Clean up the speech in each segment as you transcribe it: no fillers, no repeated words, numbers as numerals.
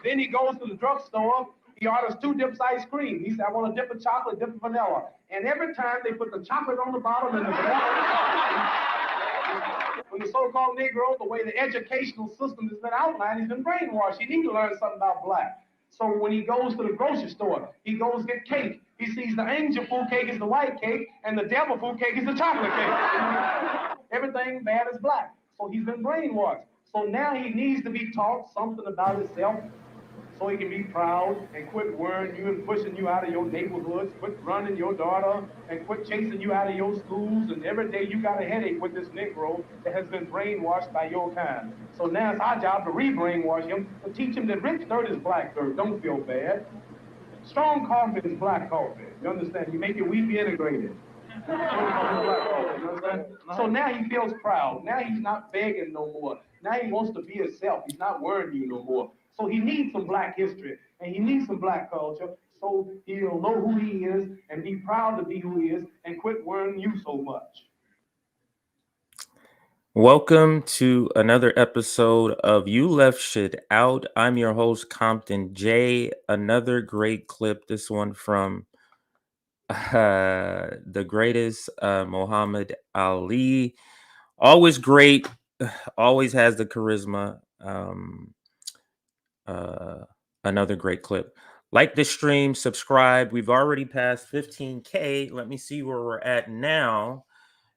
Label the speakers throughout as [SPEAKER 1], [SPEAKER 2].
[SPEAKER 1] Then he goes to the drugstore. He orders 2 dips ice cream. He said, I want a dip of chocolate, dip of vanilla. And every time they put the chocolate on the bottom and the vanilla. When the so-called Negro, the way the educational system has been outlined, he's been brainwashed. He needs to learn something about black. So when he goes to the grocery store, he goes get cake. He sees the angel food cake is the white cake, and the devil food cake is the chocolate cake. Everything bad is black. So he's been brainwashed. So now he needs to be taught something about himself, so he can be proud and quit worrying you and pushing you out of your neighborhoods, quit running your daughter, and quit chasing you out of your schools. And every day you got a headache with this Negro that has been brainwashed by your kind. So now it's our job to re-brainwash him, to teach him that rich dirt is black dirt. Don't feel bad. Strong coffee is black coffee. You understand? You make it wheat integrated. So now he feels proud. Now he's not begging no more. Now he wants to be himself. He's not worrying you no more. So he needs some black history, and he needs some black culture, so he'll know who he is and be proud to be who he is and quit worrying you so much.
[SPEAKER 2] Welcome to another episode of You Left Shit Out. I'm your host, Compton J. Another great clip, this one from the greatest Muhammad Ali. Always great, always has the charisma. Another great clip. Like the stream, subscribe. We've already passed 15K. Let me see where we're at now.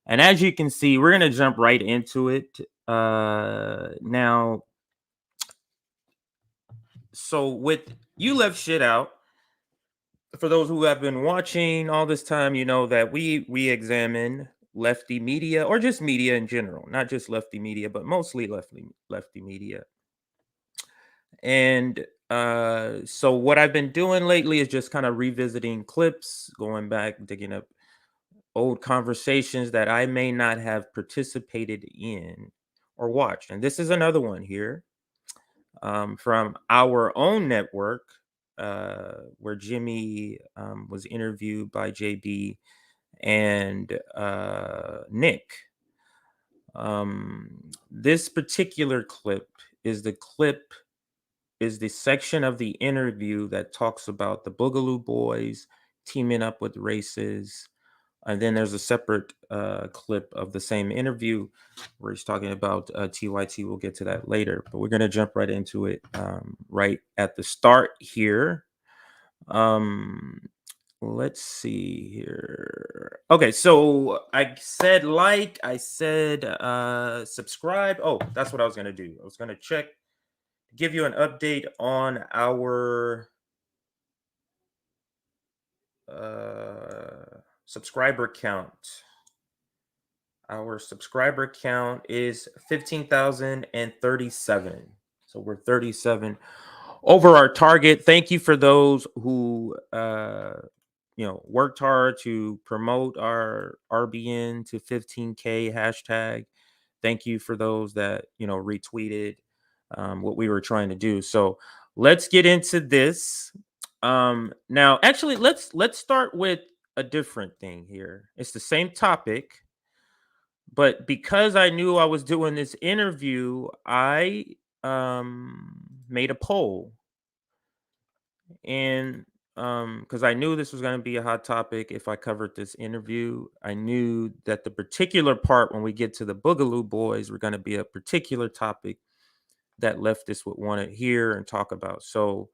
[SPEAKER 2] And as you can see, we're going to jump right into it. Now, so with You Left Shit Out, for those who have been watching all this time, you know that we examine lefty media, or just media in general, not just lefty media, but mostly lefty media. And so what I've been doing lately is just kind of revisiting clips, going back, digging up old conversations that I may not have participated in or watched. And this is another one here from our own network, where Jimmy was interviewed by JB and Nick. This particular clip is the section of the interview that talks about the Boogaloo Boys teaming up with races. And then there's a separate clip of the same interview where he's talking about TYT. We'll get to that later, but we're going to jump right into it right at the start here. Let's see here. Okay, so I said subscribe. Oh, that's what I was going to do. I was going to give you an update on our subscriber count. Our subscriber count is 15,037. So we're 37 over our target. Thank you for those who worked hard to promote our RBN to 15K hashtag. Thank you for those that retweeted what we were trying to do. So let's get into this. Now, actually, let's start with a different thing here. It's the same topic, but because I knew I was doing this interview, I made a poll, and because I knew this was going to be a hot topic if I covered this interview. I knew that the particular part when we get to the Boogaloo Boys were going to be a particular topic that leftists would want to hear and talk about. So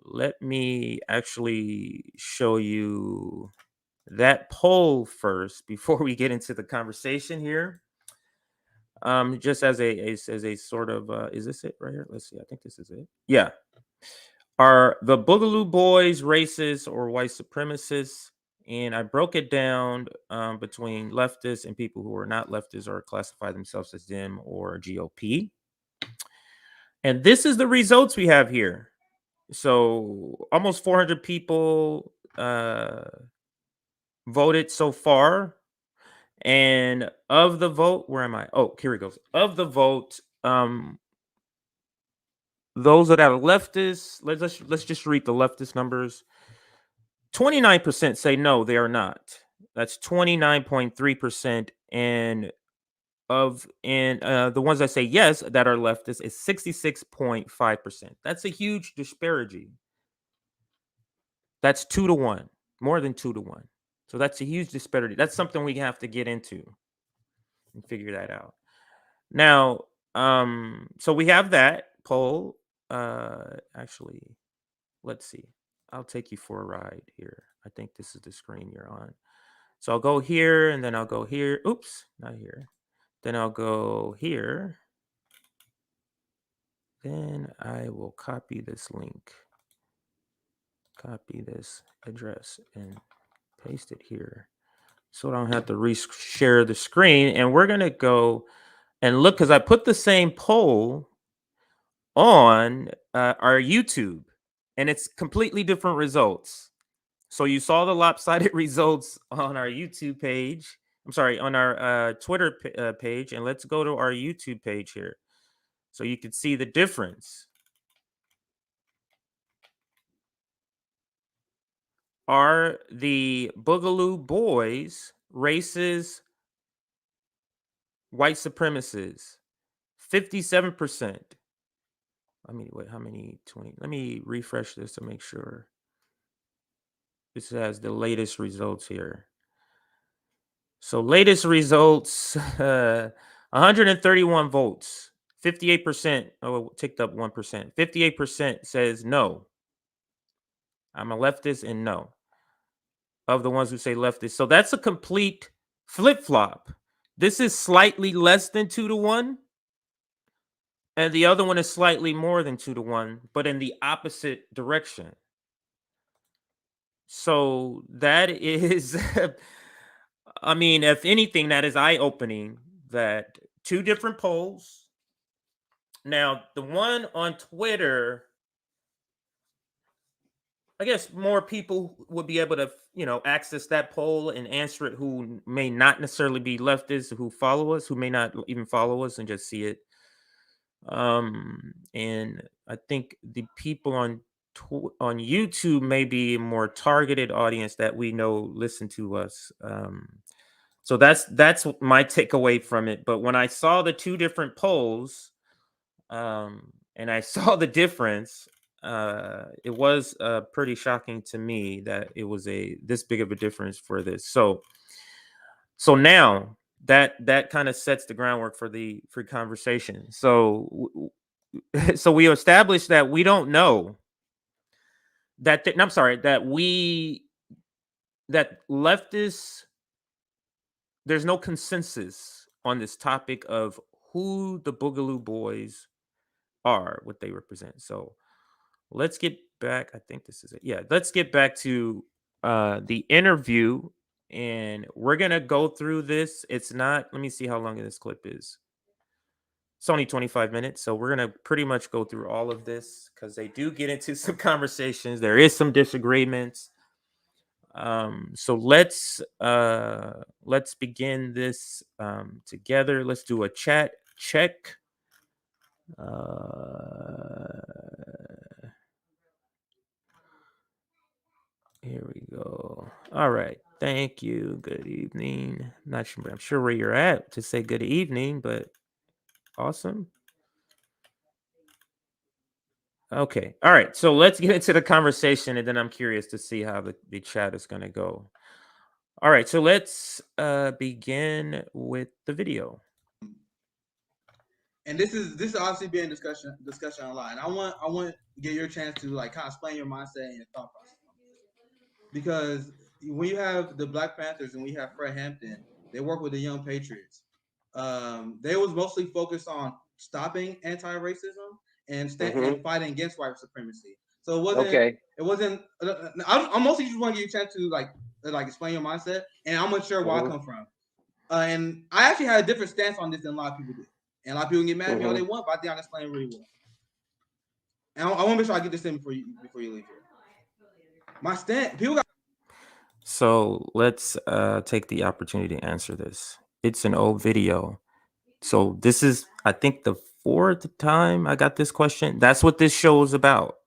[SPEAKER 2] let me actually show you that poll first before we get into the conversation here. Just as a sort of is this it right here? Let's see. I think this is it. Yeah. Are the Boogaloo Boys racist or white supremacists? And I broke it down between leftists and people who are not leftists or classify themselves as Dem or GOP. And this is the results we have here. So almost 400 people voted so far. And of the vote, where am I? Oh, here it goes. Of the vote, those that are leftists, let's just read the leftist numbers. 29% say no, they are not. That's 29.3%. And and the ones that say yes that are leftists is 66.5%. That's a huge disparity. That's 2 to 1, more than 2 to 1. So that's a huge disparity. That's something we have to get into and figure that out. Now, so we have that poll. Actually, let's see. I'll take you for a ride here. I think this is the screen you're on. So I'll go here and then I'll go here. Oops, not here. Then I'll go here. Then I will copy this link, copy this address and paste it here. So I don't have to share the screen. And we're going to go and look, because I put the same poll on our YouTube and it's completely different results. So you saw the lopsided results on our YouTube page. I'm sorry, on our Twitter page. And let's go to our YouTube page here so you can see the difference. Are the Boogaloo Boys racist, white supremacists? 57%. I mean, wait, how many? 20. Let me refresh this to make sure. This has the latest results here. So latest results, 131 votes, 58%. Oh, it ticked up 1%. 58% says no. I'm a leftist and no. Of the ones who say leftist. So that's a complete flip-flop. This is slightly less than 2 to 1. And the other one is slightly more than 2 to 1, but in the opposite direction. So that is, I mean, if anything, that is eye-opening that 2 different polls. Now, the one on Twitter, I guess more people would be able to, access that poll and answer it who may not necessarily be leftists, who follow us, who may not even follow us and just see it. And I think the people on YouTube may be a more targeted audience that we know listen to us. So that's my takeaway from it. But when I saw the 2 different polls, and I saw the difference, it was pretty shocking to me that it was this big of a difference for this. So now that kind of sets the groundwork for the free conversation. So so we established that we don't know that I'm sorry, that leftists, there's no consensus on this topic of who the Boogaloo Boys are, what they represent. So let's get back. I think this is it. Yeah, let's get back to the interview, and we're gonna go through this. It's not. Let me see how long this clip is. It's only 25 minutes, so we're gonna pretty much go through all of this because they do get into some conversations. There is some disagreements. So let's begin this together. Let's do a chat check. Here we go. All right. Thank you. Good evening. I'm sure where you're at to say good evening, but awesome. Okay. All right. So let's get into the conversation, and then I'm curious to see how the chat is going to go. All right. So let's begin with the video.
[SPEAKER 3] And this is obviously being discussion online. I want to get your chance to kind of explain your mindset and your thought process on this. Because when you have the Black Panthers and we have Fred Hampton, they work with the Young Patriots. They was mostly focused on stopping anti-racism and fighting against white supremacy. So it wasn't. Okay. It wasn't. I mostly just want to get you a chance to explain your mindset, and I'm not sure where I come from. And I actually had a different stance on this than a lot of people do. And a lot of people get mad at me all they want, but I think I explain really well. And I want to make sure I get this in before you leave here. My stance, people got.
[SPEAKER 2] So let's take the opportunity to answer this. It's an old video. So this is, I think, the 4th time I got this question. That's what this show is about.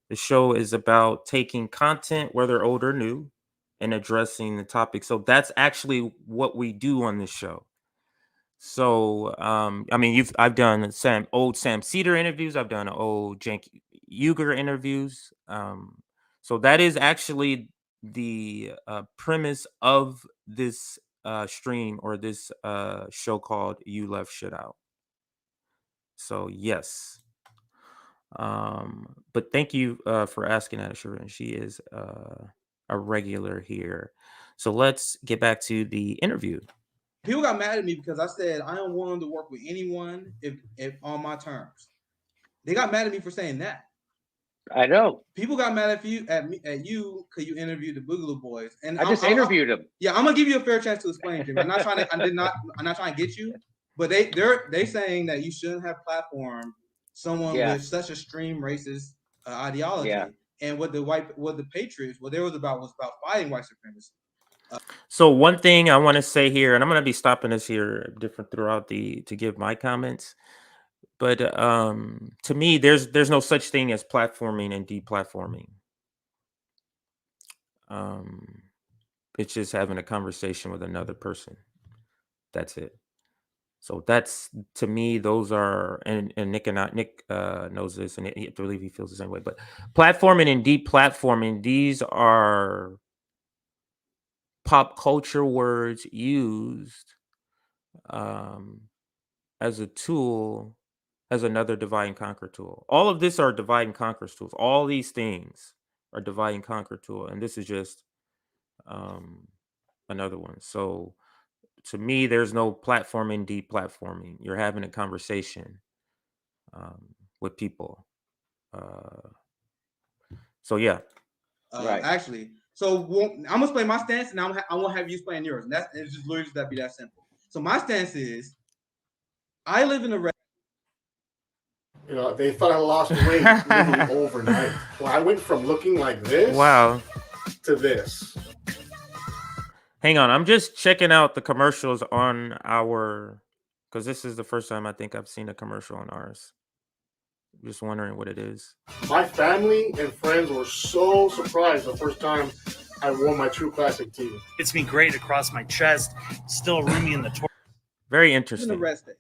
[SPEAKER 2] The show is about taking content, whether old or new, and addressing the topic. So that's actually what we do on this show. So, I mean, I've done old Sam Cedar interviews. I've done old Cenk Uygur interviews. So that is actually the premise of this stream or this show called "You Left Shit Out." So yes. But thank you for asking that, Sharon. She is a regular here. So let's get back to the interview.
[SPEAKER 3] People got mad at me because I said I am willing to work with anyone if on my terms. They got mad at me for saying that.
[SPEAKER 4] I know.
[SPEAKER 3] People got mad at you because you interviewed the Boogaloo Boys, and
[SPEAKER 4] I just interviewed them.
[SPEAKER 3] Yeah, I'm gonna give you a fair chance to explain, Jimmy. I'm not trying to get you, but they're saying that you shouldn't have platformed someone with such extreme racist ideology.
[SPEAKER 4] Yeah.
[SPEAKER 3] And what the Patriots, what they was about fighting white supremacy.
[SPEAKER 2] So one thing I want to say here, and I'm going to be stopping this here different throughout to give my comments, but to me, there's no such thing as platforming and deplatforming. It's just having a conversation with another person. That's it. So that's, to me, those are, and Nick knows this, and I believe he feels the same way. But platforming and deplatforming, these are pop culture words used as a tool, as another divide and conquer tool. All of this are divide and conquer tools. All these things are divide and conquer tool, and this is just another one. So to me, there's no platforming, deplatforming. You're having a conversation with people. So yeah.
[SPEAKER 3] Right. Actually, so I'm gonna explain my stance, and I won't have you explain yours. And it's just literally that be that simple. So my stance is, I live in a
[SPEAKER 5] they thought I lost weight literally overnight. Well, I went from looking like this, to this.
[SPEAKER 2] Hang on, I'm just checking out the commercials on because this is the first time I think I've seen a commercial on ours. Just wondering what it is.
[SPEAKER 5] My family and friends were so surprised the first time I wore my True Classic tee.
[SPEAKER 6] It's been great across my chest, still roomy in the torso.
[SPEAKER 2] Very interesting.
[SPEAKER 3] In the rest day,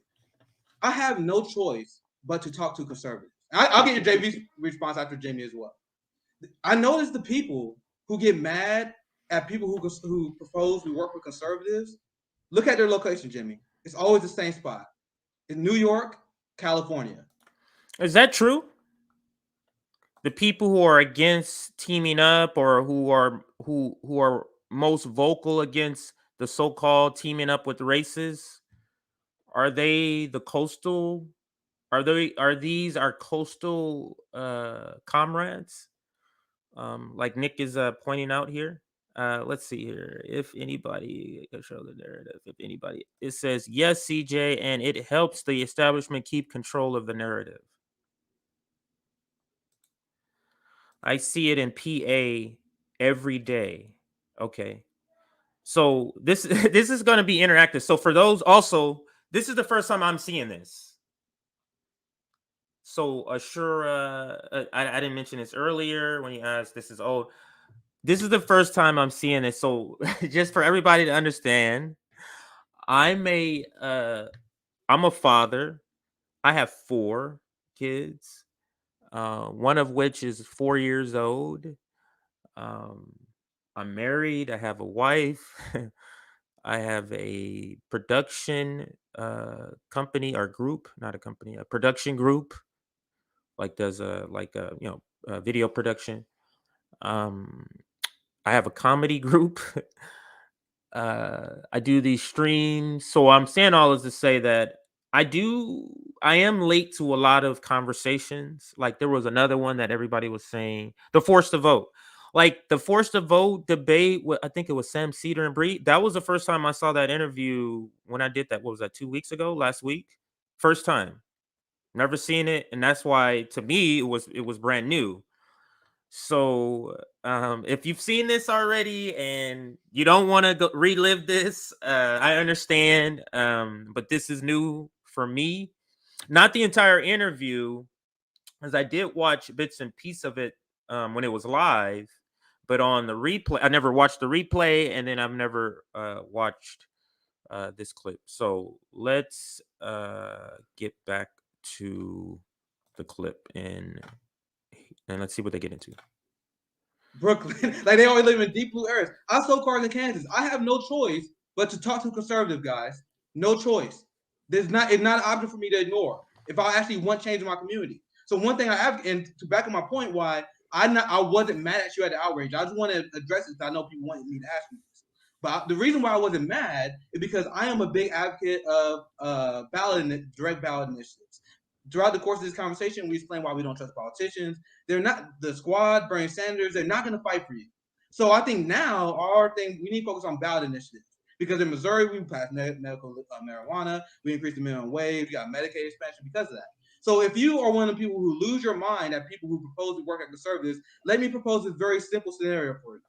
[SPEAKER 3] I have no choice but to talk to conservatives. I'll get your JB's response after Jamie as well. I notice the people who get mad at people who propose we work with conservatives. Look at their location, Jimmy. It's always the same spot. In New York, California.
[SPEAKER 2] Is that true? The people who are against teaming up, or who are most vocal against the so-called teaming up with races, are they the coastal? Are these our coastal comrades? Like Nick is pointing out here. Let's see here. If anybody control the narrative, it says yes, CJ, and it helps the establishment keep control of the narrative. I see it in PA every day. Okay. So this is going to be interactive. So for those also, this is the first time I'm seeing this. So Ashura, I didn't mention this earlier when you asked, this is old. This is the first time I'm seeing it. So just for everybody to understand, I'm a father. I have 4 kids. One of which is 4 years old. I'm married. I have a wife. I have a production company or group, not a company, a production group, like does video production. I have a comedy group. I do these streams. So I'm saying all this to say that I am late to a lot of conversations. Like there was another one that everybody was saying, the forced to vote. Like the forced to vote debate, I think it was Sam Cedar and Bree. That was the first time I saw that interview when I did that. What was that, 2 weeks ago, last week? First time. Never seen it. And that's why, to me, it was brand new. So if you've seen this already and you don't want to relive this, I understand. But this is new for me. Not the entire interview, as I did watch bits and pieces of it when it was live, but on the replay, I never watched the replay, and then I've never watched this clip. So let's get back to the clip and let's see what they get into.
[SPEAKER 3] Brooklyn, like they always live in deep blue areas. I sold cars in Kansas. I have no choice but to talk to conservative guys. No choice. It's not an option for me to ignore if I actually want change in my community. So one thing I have, and to back up my point, why I wasn't mad at you at the outrage. I just want to address it because I know people wanted me to ask me this. But the reason why I wasn't mad is because I am a big advocate of direct ballot initiatives. Throughout the course of this conversation, we explain why we don't trust politicians. They're not the squad, Bernie Sanders. They're not going to fight for you. So I think now our thing, we need to focus on ballot initiatives. Because in Missouri, we passed medical marijuana. We increased the minimum wage. We got Medicaid expansion because of that. So if you are one of the people who lose your mind at people who propose to work at conservatives, let me propose this very simple scenario for you.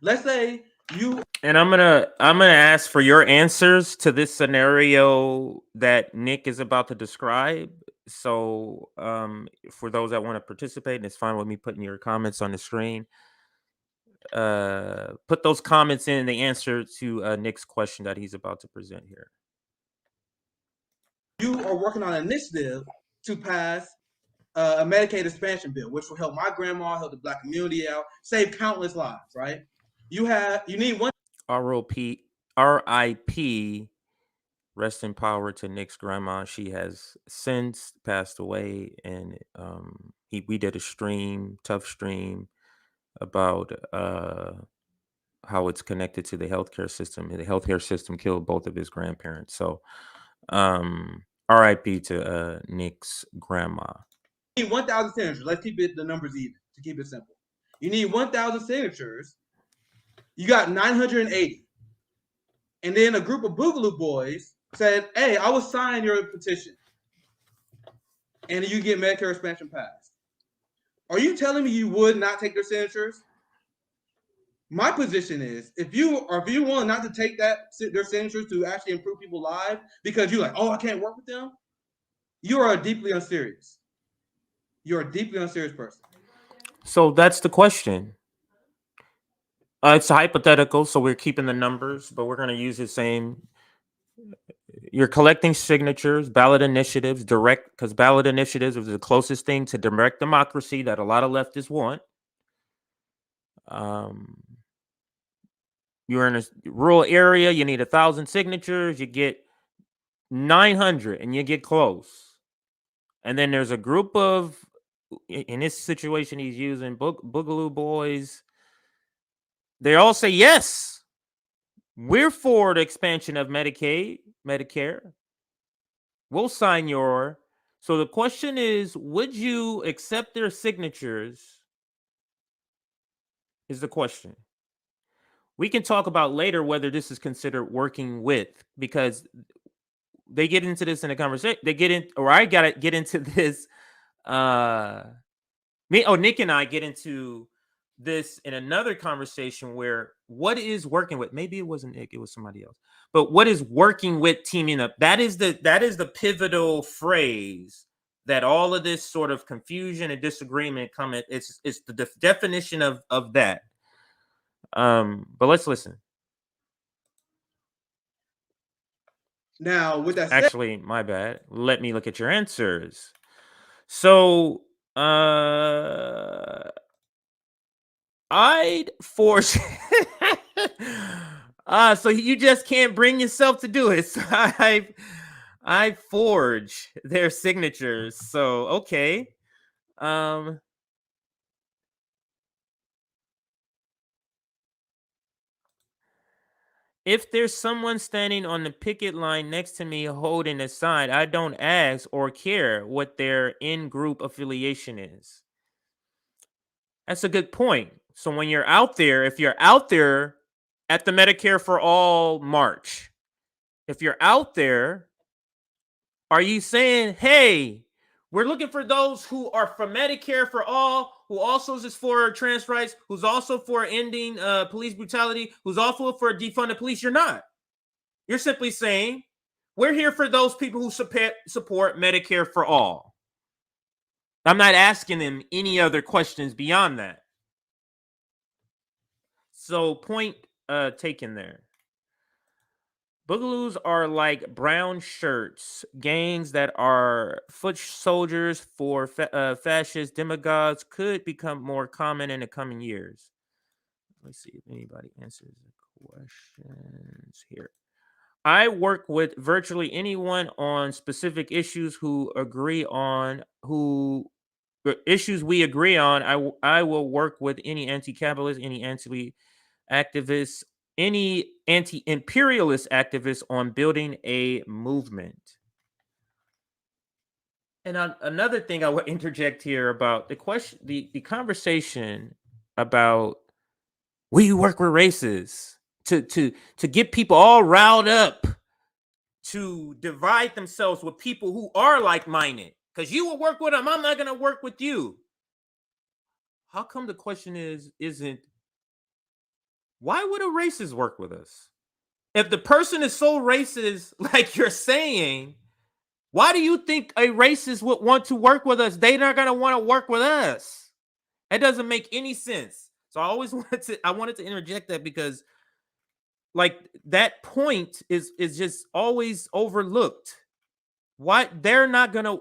[SPEAKER 3] Let's say you...
[SPEAKER 2] And I'm gonna ask for your answers to this scenario that Nick is about to describe. So for those that want to participate, and it's fine with me putting your comments on the screen, put those comments in the answer to Nick's question that he's about to present here.
[SPEAKER 3] You are working on an initiative to pass a Medicaid expansion bill, which will help my grandma, help the Black community out, save countless lives, right? You need one...
[SPEAKER 2] R.I.P. Rest in power to Nick's grandma. She has since passed away, and we did a tough stream about how it's connected to the healthcare system. The healthcare system killed both of his grandparents. So R.I.P. to Nick's grandma.
[SPEAKER 3] You need 1,000 signatures. Let's keep the numbers even to keep it simple. You need 1,000 signatures. You got 980. And then a group of Boogaloo Boys said, hey, I will sign your petition. And you get Medicare expansion passed. Are you telling me you would not take their signatures? My position is, if you want not to take their signatures to actually improve people's lives because you're like, oh, I can't work with them, you are deeply unserious. You're a deeply unserious person.
[SPEAKER 2] So that's the question. It's hypothetical, so we're keeping the numbers, but we're going to use the same. You're collecting signatures, ballot initiatives, because ballot initiatives is the closest thing to direct democracy that a lot of leftists want. You're in a rural area, you need 1,000 signatures, you get 900, and you get close. And then there's a group of, in this situation, he's using Boogaloo Boys. They all say, yes, we're for the expansion of Medicaid, Medicare. We'll sign your. So the question is, would you accept their signatures? Is the question. We can talk about later whether this is considered working with, because they get into this in a conversation. I gotta get into this. Nick and I get into this in another conversation where what is working with, maybe it wasn't Nick, it was somebody else, but what is working with teaming up? That is the pivotal phrase that all of this sort of confusion and disagreement come at. It's the definition of that. But let's listen.
[SPEAKER 3] Now, with that said,
[SPEAKER 2] actually, my bad. Let me look at your answers. So I'd force. So you just can't bring yourself to do it. So I forge their signatures. So okay. If there's someone standing on the picket line next to me holding a sign, I don't ask or care what their in-group affiliation is. That's a good point. So when you're out there, if you're out there at the Medicare for All march, if you're out there, are you saying, hey, we're looking for those who are for Medicare for All, who also is for trans rights, who's also for ending police brutality, who's also for defunding police? You're not. You're simply saying, we're here for those people who support Medicare for All. I'm not asking them any other questions beyond that. So point taken there. Boogaloos are like brown shirts, gangs that are foot soldiers for fascist demagogues could become more common in the coming years. Let's see if anybody answers the questions here. I work with virtually anyone on specific issues who agree on issues we agree on. I will work with any anti-capitalist, any anti-activist, any anti-imperialist activist on building a movement. And another thing I would interject here about the question, the conversation about will you work with racists to get people all riled up to divide themselves with people who are like-minded, because you will work with them, I'm not going to work with you. How come the question isn't why would a racist work with us? If the person is so racist, like you're saying, why do you think a racist would want to work with us? They're not going to want to work with us. It doesn't make any sense. So I wanted to interject that, because like that point is just always overlooked. Why they're not gonna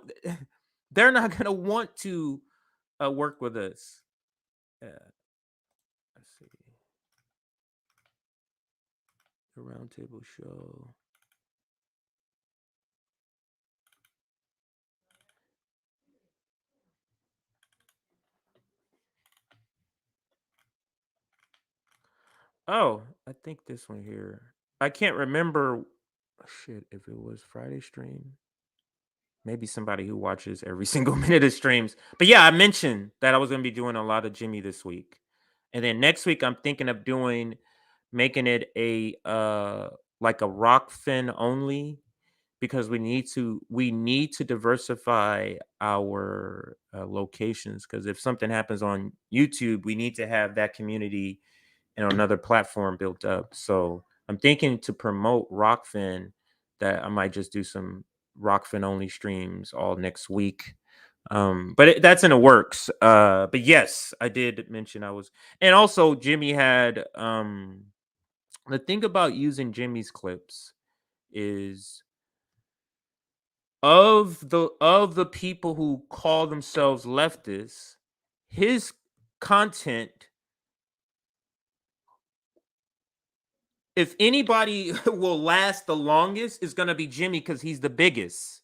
[SPEAKER 2] want to work with us. Let's see. The roundtable show. Oh, I think this one here. I can't remember if it was Friday stream. Maybe somebody who watches every single minute of streams. But yeah, I mentioned that I was going to be doing a lot of Jimmy this week. And then next week I'm thinking of making it a like a rock fin only, because we need to diversify our locations, because if something happens on YouTube, we need to have that community and another platform built up. So I'm thinking to promote Rockfin, that I might just do some Rockfin only streams all next week. But that's in the works. But yes, I did mention and also Jimmy had the thing about using Jimmy's clips is of the people who call themselves leftists, his content, if anybody will last the longest, is going to be Jimmy, because he's the biggest.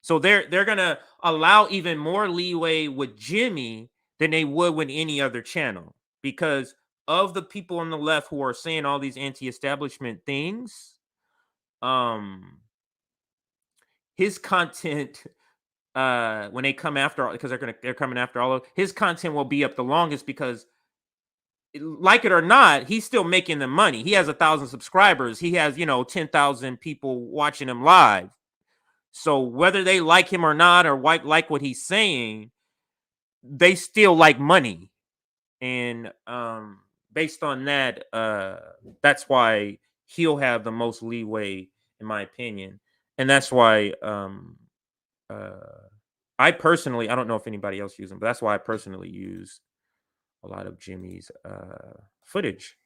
[SPEAKER 2] So they're going to allow even more leeway with Jimmy than they would with any other channel, because of the people on the left who are saying all these anti-establishment things. His content, when they come after, because they're coming after all of his content, will be up the longest, because like it or not, he's still making the money. He has 1,000 subscribers. He has 10,000 people watching him live. So whether they like him or not, or like what he's saying, they still like money. And based on that, that's why he'll have the most leeway, in my opinion. And that's why I personally, I don't know if anybody else uses them, but that's why I personally use a lot of Jimmy's footage.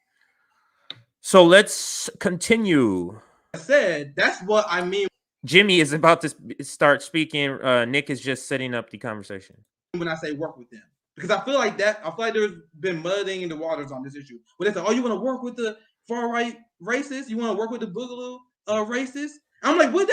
[SPEAKER 2] So let's continue.
[SPEAKER 3] I said that's what I mean.
[SPEAKER 2] Jimmy is about to start speaking. Nick is just setting up the conversation.
[SPEAKER 3] When I say work with them, because I feel like there's been muddying the waters on this issue. But they say, oh, you want to work with the far right racists? You want to work with the Boogaloo racists? I'm like, what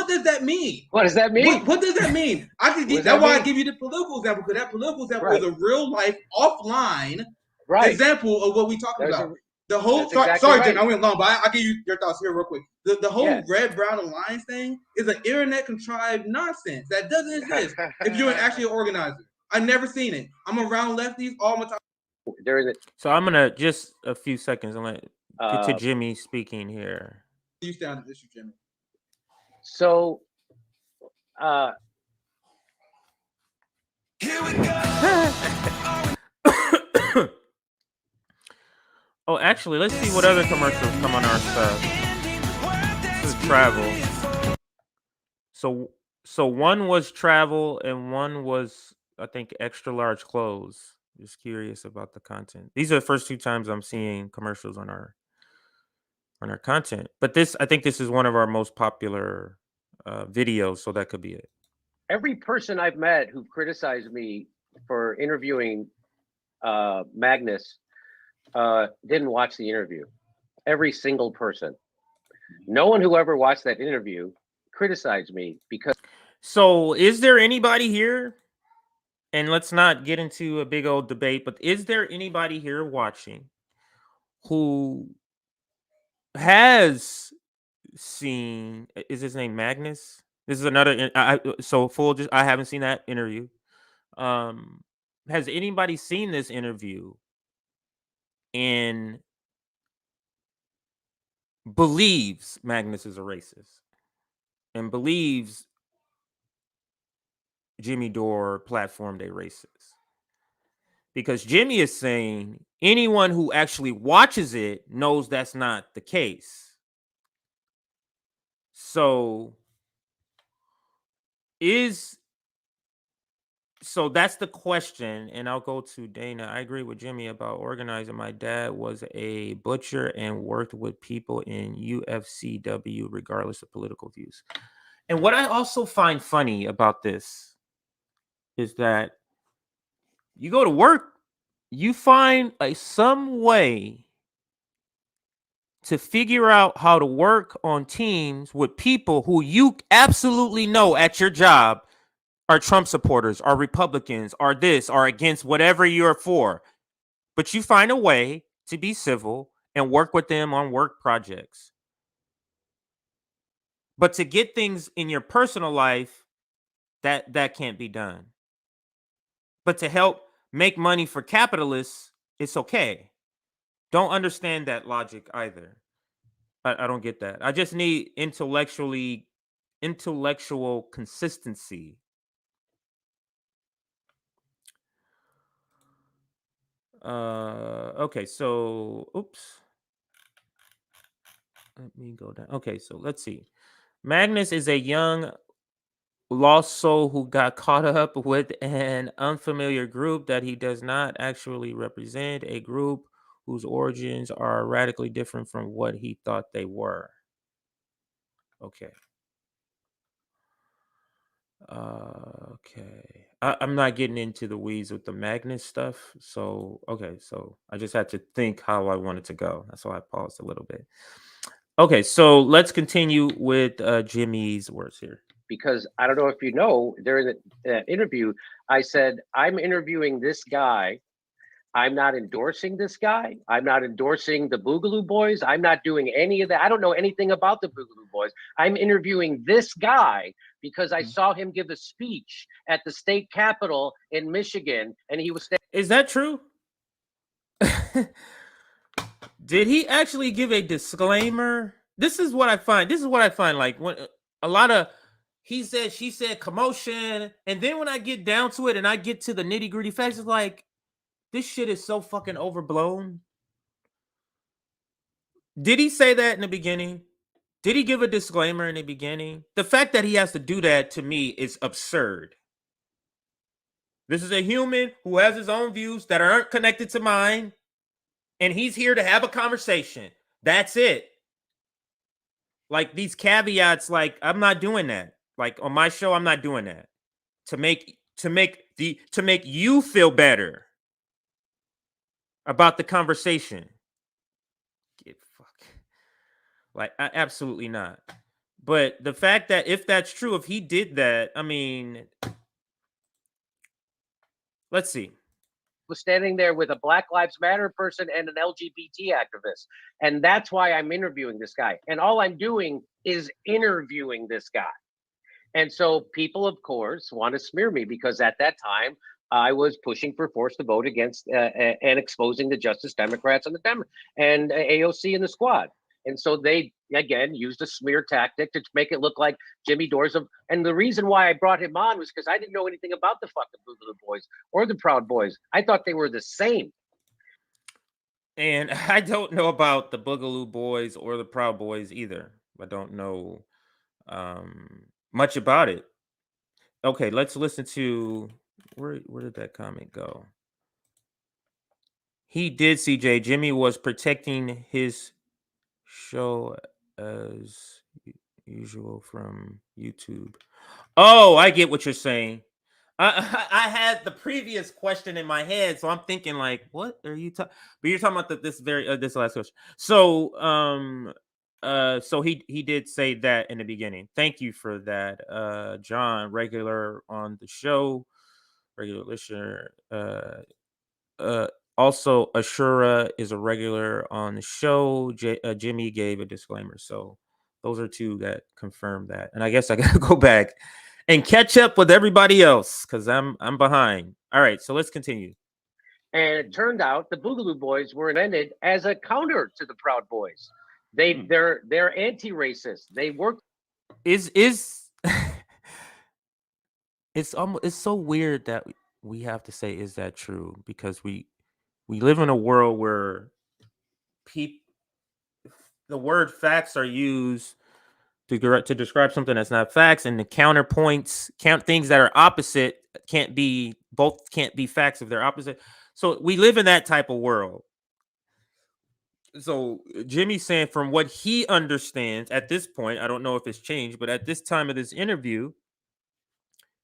[SPEAKER 3] does that mean?
[SPEAKER 4] What does that mean?
[SPEAKER 3] What does that mean? I can get that's why I give you the political example, because that political example is a real life offline example of what we talking about. The whole sorry, Jen, I went long, but I'll give you your thoughts here real quick. The whole red, brown alliance thing is an internet contrived nonsense that doesn't exist if you're actually an organizer. I've never seen it. I'm around lefties all the time.
[SPEAKER 4] There is it.
[SPEAKER 2] So I'm gonna just a few seconds and let get to Jimmy speaking here.
[SPEAKER 3] You stay on this issue, Jimmy.
[SPEAKER 4] So
[SPEAKER 2] here we go. Oh, actually, let's see what other commercials come on our stuff. This is travel. So one was travel and one was, I think, extra large clothes. Just curious about the content. These are the first two times I'm seeing commercials on our on our content. But I think this is one of our most popular videos, so that could be it.
[SPEAKER 4] Every person I've met who criticized me for interviewing Magnus didn't watch the interview. Every single person. No one who ever watched that interview criticized me because.
[SPEAKER 2] So is there anybody here? And let's not get into a big old debate, but is there anybody here watching who has seen, is his name Magnus? This is another, I haven't seen that interview. Has anybody seen this interview and believes Magnus is a racist and believes Jimmy Dore platformed a racist? Because Jimmy is saying anyone who actually watches it knows that's not the case. So that's the question, and I'll go to Dana. I agree with Jimmy about organizing. My dad was a butcher and worked with people in UFCW regardless of political views. And what I also find funny about this is that you go to work, you find some way to figure out how to work on teams with people who you absolutely know at your job are Trump supporters, are Republicans, are this, are against whatever you're for. But you find a way to be civil and work with them on work projects. But to get things in your personal life, that can't be done. But to help make money for capitalists, it's okay. Don't understand that logic either. I don't get that. I just need intellectual consistency. Okay, so oops. Let me go down. Okay, so let's see. Magnus is a young lost soul who got caught up with an unfamiliar group that he does not actually represent, a group whose origins are radically different from what he thought they were. Okay. Okay. I'm not getting into the weeds with the Magnus stuff. So, okay. So I just had to think how I wanted to go. That's why I paused a little bit. Okay. So let's continue with Jimmy's words here.
[SPEAKER 4] Because I don't know if you know, during the interview, I said, I'm interviewing this guy. I'm not endorsing this guy. I'm not endorsing the Boogaloo Boys. I'm not doing any of that. I don't know anything about the Boogaloo Boys. I'm interviewing this guy because I saw him give a speech at the state capitol in Michigan, and he was.
[SPEAKER 2] Is that true? Did he actually give a disclaimer? This is what I find. Like when a lot of he said, she said, commotion, and then when I get down to it and I get to the nitty gritty facts, it's like, this shit is so fucking overblown. Did he say that in the beginning? Did he give a disclaimer in the beginning? The fact that he has to do that to me is absurd. This is a human who has his own views that aren't connected to mine, and he's here to have a conversation. That's it. Like these caveats, like I'm not doing that. Like on my show, I'm not doing that. To make you feel better about the conversation. Get fuck. Like absolutely not. But the fact that if that's true, if he did that, I mean, let's see.
[SPEAKER 4] Was standing there with a Black Lives Matter person and an LGBT activist. And that's why I'm interviewing this guy. And all I'm doing is interviewing this guy. And so people, of course, want to smear me because at that time, I was pushing for forced to vote against and exposing the Justice Democrats and and AOC and the squad. And so they, again, used a smear tactic to make it look like Jimmy Dore's. And the reason why I brought him on was because I didn't know anything about the fucking Boogaloo Boys or the Proud Boys. I thought they were the same.
[SPEAKER 2] And I don't know about the Boogaloo Boys or the Proud Boys either. I don't know much about it. Okay, let's listen to where did that comment go? He did, CJ. Jimmy was protecting his show as usual from YouTube. Oh, I get what you're saying. I had the previous question in my head, so I'm thinking like, what are you talking? But you're talking about this last question. So so he did say that in the beginning. Thank you for that, John, regular on the show, regular listener. Also, Ashura is a regular on the show. Jimmy gave a disclaimer, so those are two that confirm that. And I guess I gotta go back and catch up with everybody else because I'm behind. All right, so let's continue.
[SPEAKER 4] And it turned out the Boogaloo Boys were invented as a counter to the Proud Boys. They're anti-racist. They work.
[SPEAKER 2] It's so weird that we have to say, is that true? Because we live in a world where the word facts are used to describe something that's not facts, and the counterpoints, things that are opposite can't be facts if they're opposite. So we live in that type of world. So Jimmy's saying from what he understands at this point, I don't know if it's changed, but at this time of this interview,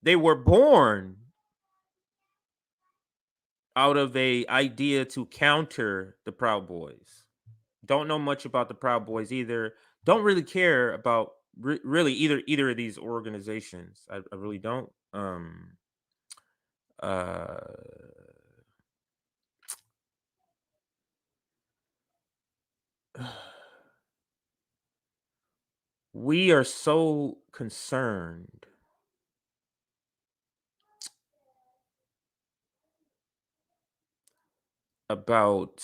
[SPEAKER 2] they were born out of a idea to counter the Proud Boys. Don't know much about the Proud Boys either. Don't really care about really either of these organizations. I really don't. We are so concerned about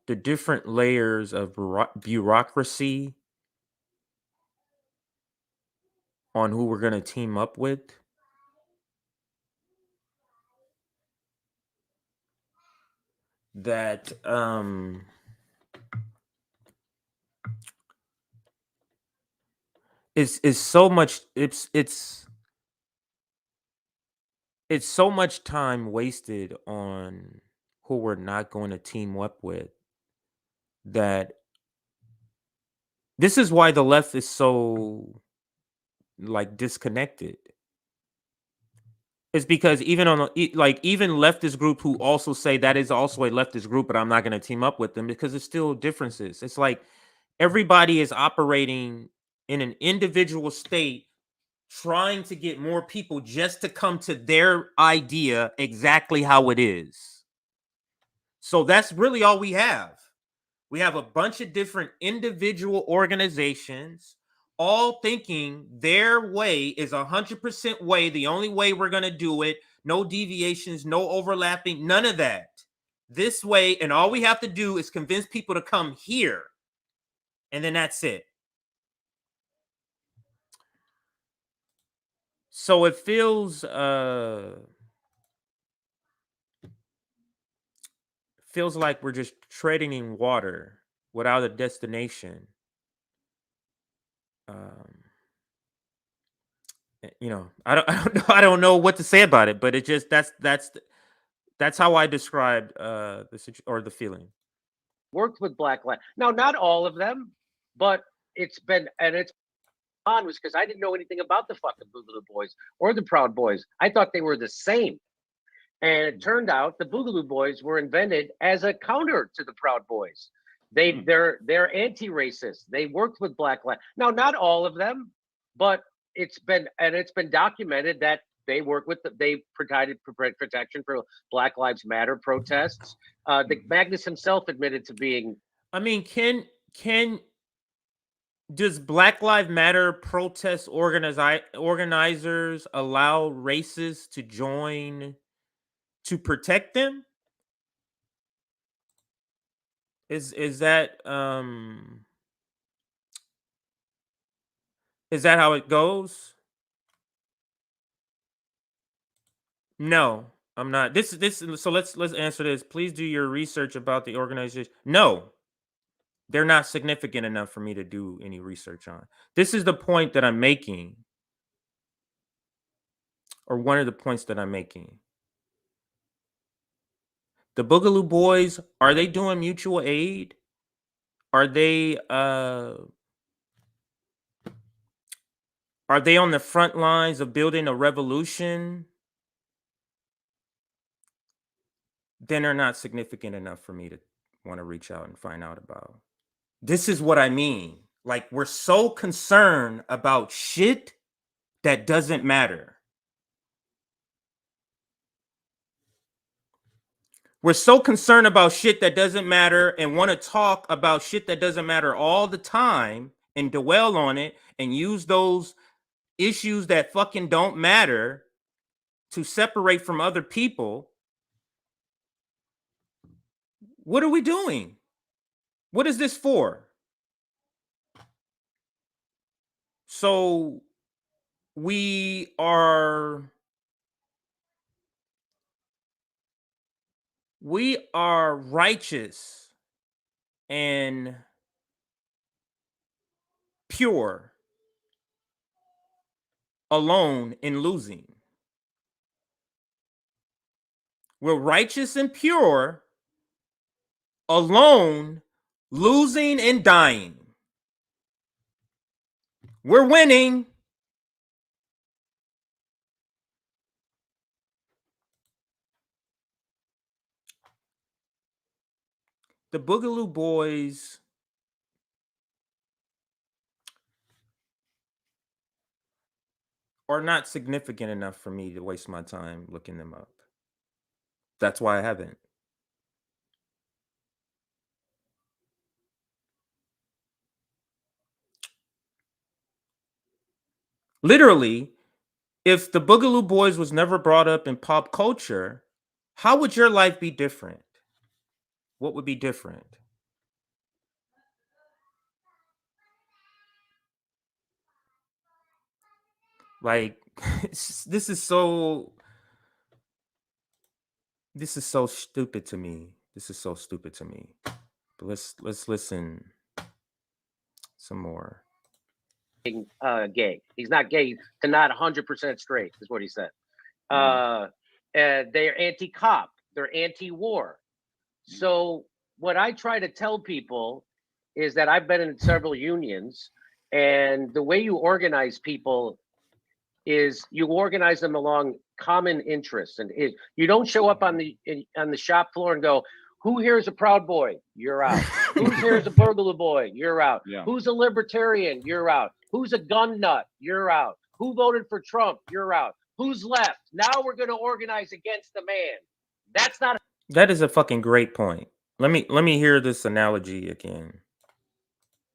[SPEAKER 2] the different layers of bureaucracy on who we're going to team up with, that is so much. It's so much time wasted on who we're not going to team up with, that this is why the left is so like disconnected. It's because even even leftist group who also say that is also a leftist group, but I'm not going to team up with them, because there's still differences. It's like everybody is operating in an individual state, trying to get more people just to come to their idea exactly how it is. So that's really all we have. We have a bunch of different individual organizations all thinking their way is 100% way, the only way we're going to do it. No deviations, no overlapping, none of that. This way, and all we have to do is convince people to come here. And then that's it. So it feels like we're just treading in water without a destination. I don't know what to say about it, but it just that's how I described the feeling.
[SPEAKER 4] Worked with Black Lives. Now, not all of them, but it's on was because I didn't know anything about the fucking Boogaloo Boys or the Proud Boys. I thought they were the same. And it turned out the Boogaloo Boys were invented as a counter to the Proud Boys. They're anti-racist. They worked with Black Lives. Now, not all of them, but it's been documented that they provided protection for Black Lives Matter protests. The Magnus himself admitted to being.
[SPEAKER 2] I mean, does Black Lives Matter protest organizers allow racists to join to protect them? Is that how it goes? No, I'm not. So let's answer this. Please do your research about the organization. No. They're not significant enough for me to do any research on. This is the point that I'm making, or one of the points that I'm making. The Boogaloo Boys, are they doing mutual aid? Are they on the front lines of building a revolution? Then they're not significant enough for me to want to reach out and find out about. This is what I mean. Like, we're so concerned about shit that doesn't matter. We're so concerned about shit that doesn't matter and want to talk about shit that doesn't matter all the time and dwell on it and use those issues that fucking don't matter to separate from other people. What are we doing? What is this for? So we are righteous and pure alone in losing. We're righteous and pure alone, losing and dying. We're winning. The Boogaloo Boys are not significant enough for me to waste my time looking them up. That's why I haven't. Literally, if the Boogaloo Boys was never brought up in pop culture, how would your life be different? What would be different? Like, this is so stupid to me. This is so stupid to me. But let's listen some more.
[SPEAKER 4] Gay. He's not gay to not 100% straight, is what he said. They're anti-cop. They're anti-war. So what I try to tell people is that I've been in several unions, and the way you organize people is you organize them along common interests, and you don't show up on the shop floor and go, who here is a Proud Boy? You're out. Who's here is a Boogaloo Boy? You're out. Yeah. Who's a libertarian? You're out. Who's a gun nut? You're out. Who voted for Trump? You're out. Who's left? Now we're going to organize against the man. That's not.
[SPEAKER 2] That is a fucking great point. Let me hear this analogy again.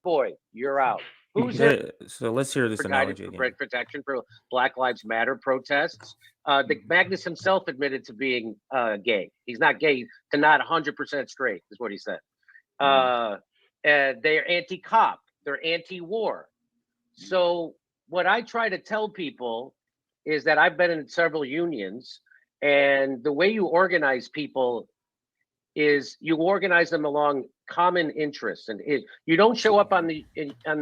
[SPEAKER 4] Boy, you're out. Who's here?
[SPEAKER 2] So let's hear this analogy again.
[SPEAKER 4] Protection for Black Lives Matter protests. The Magnus himself admitted to being gay. He's not gay to not 100% straight, is what he said. They're anti-cop. They're anti-war. So what I try to tell people is that I've been in several unions, and the way you organize people is you organize them along common interests, and you don't show up on the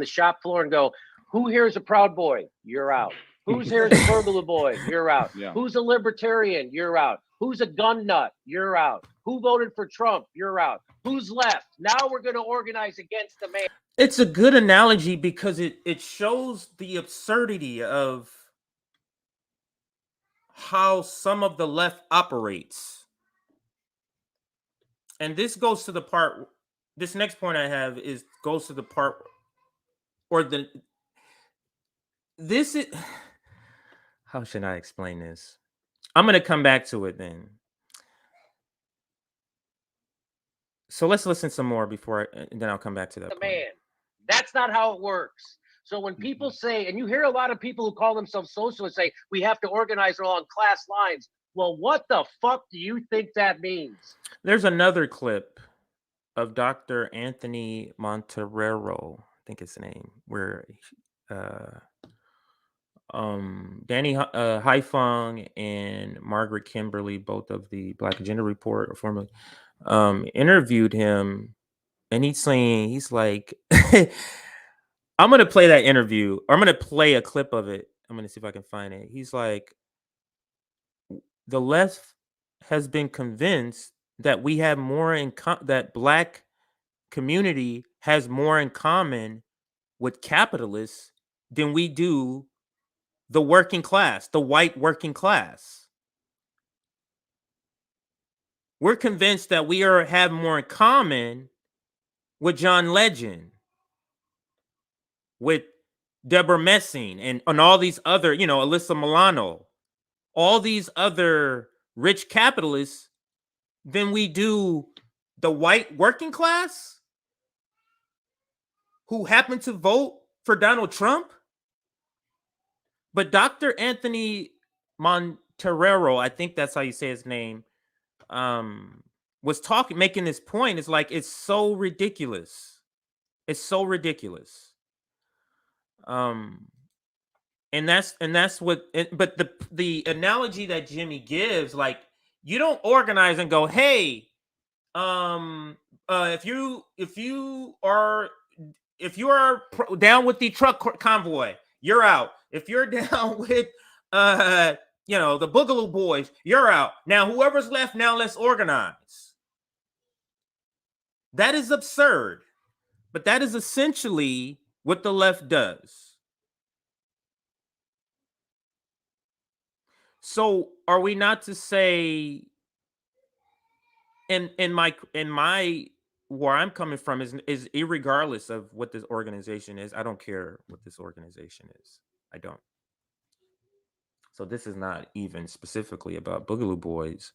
[SPEAKER 4] shop floor and go, who here is a Proud Boy? You're out. Who's here is a Boogaloo Boy? You're out. Yeah. Who's a libertarian? You're out. Who's a gun nut? You're out. Who voted for Trump? You're out. Who's left? Now we're going to organize against the man.
[SPEAKER 2] It's a good analogy because it shows the absurdity of how some of the left operates. And this goes to the part, this next point I have goes to the part, how should I explain this? I'm going to come back to it then. So let's listen some more and then I'll come back to that.
[SPEAKER 4] The man. That's not how it works. So when people say, and you hear a lot of people who call themselves socialists say, we have to organize along class lines. Well, what the fuck do you think that means?
[SPEAKER 2] There's another clip of Dr. Anthony Monterero, I think it's the name, where Danny Haifong and Margaret Kimberly, both of the Black Agenda Report, or formerly, interviewed him, and he's like, I'm going to play that interview. I'm going to play a clip of it. I'm going to see if I can find it. He's like, the left has been convinced that we have more in that Black community has more in common with capitalists than we do the working class, the white working class. We're convinced that we have more in common with John Legend, with Deborah Messing, and all these other, Alyssa Milano, all these other rich capitalists than we do the white working class who happen to vote for Donald Trump. But Dr. Anthony Monterero, I think that's how you say his name, was making this point. It's like, it's so ridiculous. It's so ridiculous. And that's what, but the analogy that Jimmy gives, like, you don't organize and go, hey, if you are down with the truck convoy, you're out. If you're down with the Boogaloo Boys, you're out. Now whoever's left, now let's organize. That is absurd. But that is essentially what the left does. So are we not to say, in my where I'm coming from is irregardless of what this organization is, I don't care what this organization is. I don't. So this is not even specifically about Boogaloo Boys.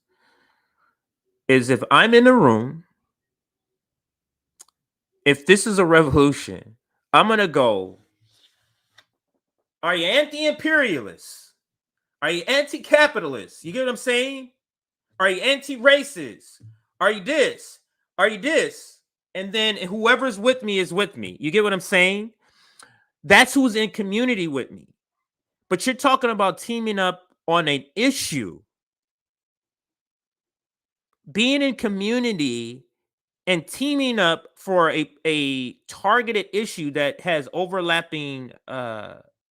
[SPEAKER 2] Is if I'm in a room, if this is a revolution, I'm going to go, are you anti-imperialists? Are you anti-capitalists? You get what I'm saying? Are you anti-racist? Are you this? Are you this? And then whoever's with me is with me. You get what I'm saying? That's who's in community with me. But you're talking about teaming up on an issue. Being in community and teaming up for a targeted issue that has overlapping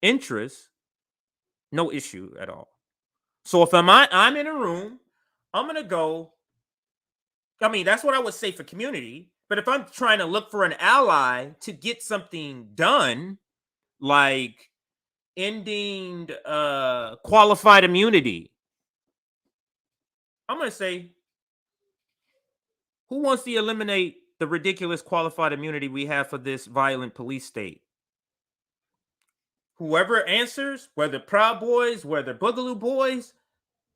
[SPEAKER 2] interests, no issue at all. So if I'm in a room, I'm going to go, that's what I would say for community. But if I'm trying to look for an ally to get something done, like ending qualified immunity, I'm going to say, who wants to eliminate the ridiculous qualified immunity we have for this violent police state? Whoever answers, whether Proud Boys, whether Boogaloo Boys,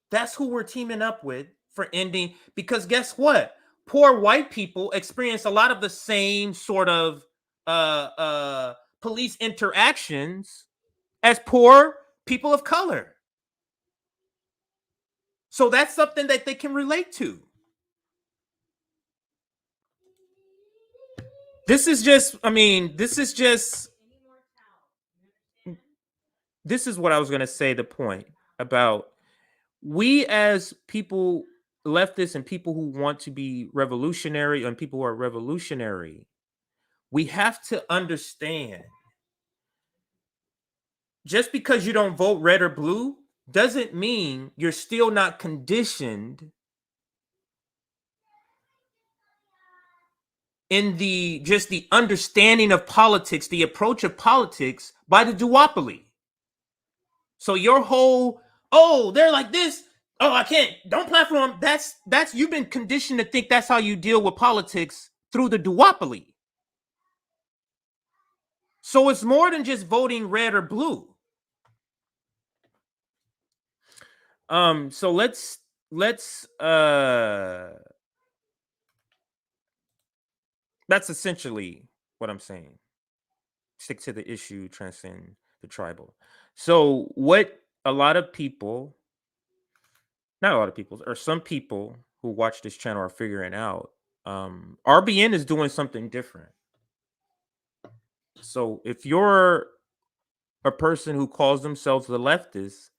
[SPEAKER 2] that's who we're teaming up with for ending. Because guess what? Poor white people experience a lot of the same sort of police interactions as poor people of color. So that's something that they can relate to. This is what I was going to say, the point about we as people, leftists and people who want to be revolutionary and people who are revolutionary, we have to understand, just because you don't vote red or blue doesn't mean you're still not conditioned in the understanding of politics, the approach of politics by the duopoly. So your whole, they're like this, I can't, don't platform, that's you've been conditioned to think that's how you deal with politics through the duopoly. So it's more than just voting red or blue. So let's that's essentially what I'm saying. Stick to the issue, transcend the tribal. So what a lot of people, not a lot of people, or some people who watch this channel are figuring out, RBN is doing something different. So if you're a person who calls themselves the leftist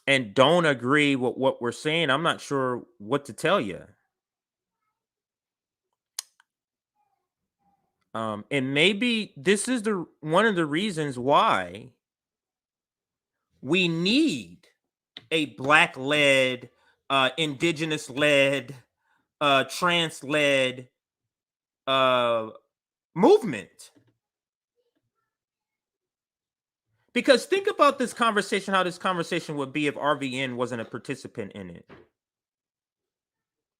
[SPEAKER 2] and don't agree with what we're saying, I'm not sure what to tell you. And maybe this is one of the reasons why we need a Black-led, indigenous-led, trans-led movement. Because think about this conversation, how this conversation would be if RBN wasn't a participant in it.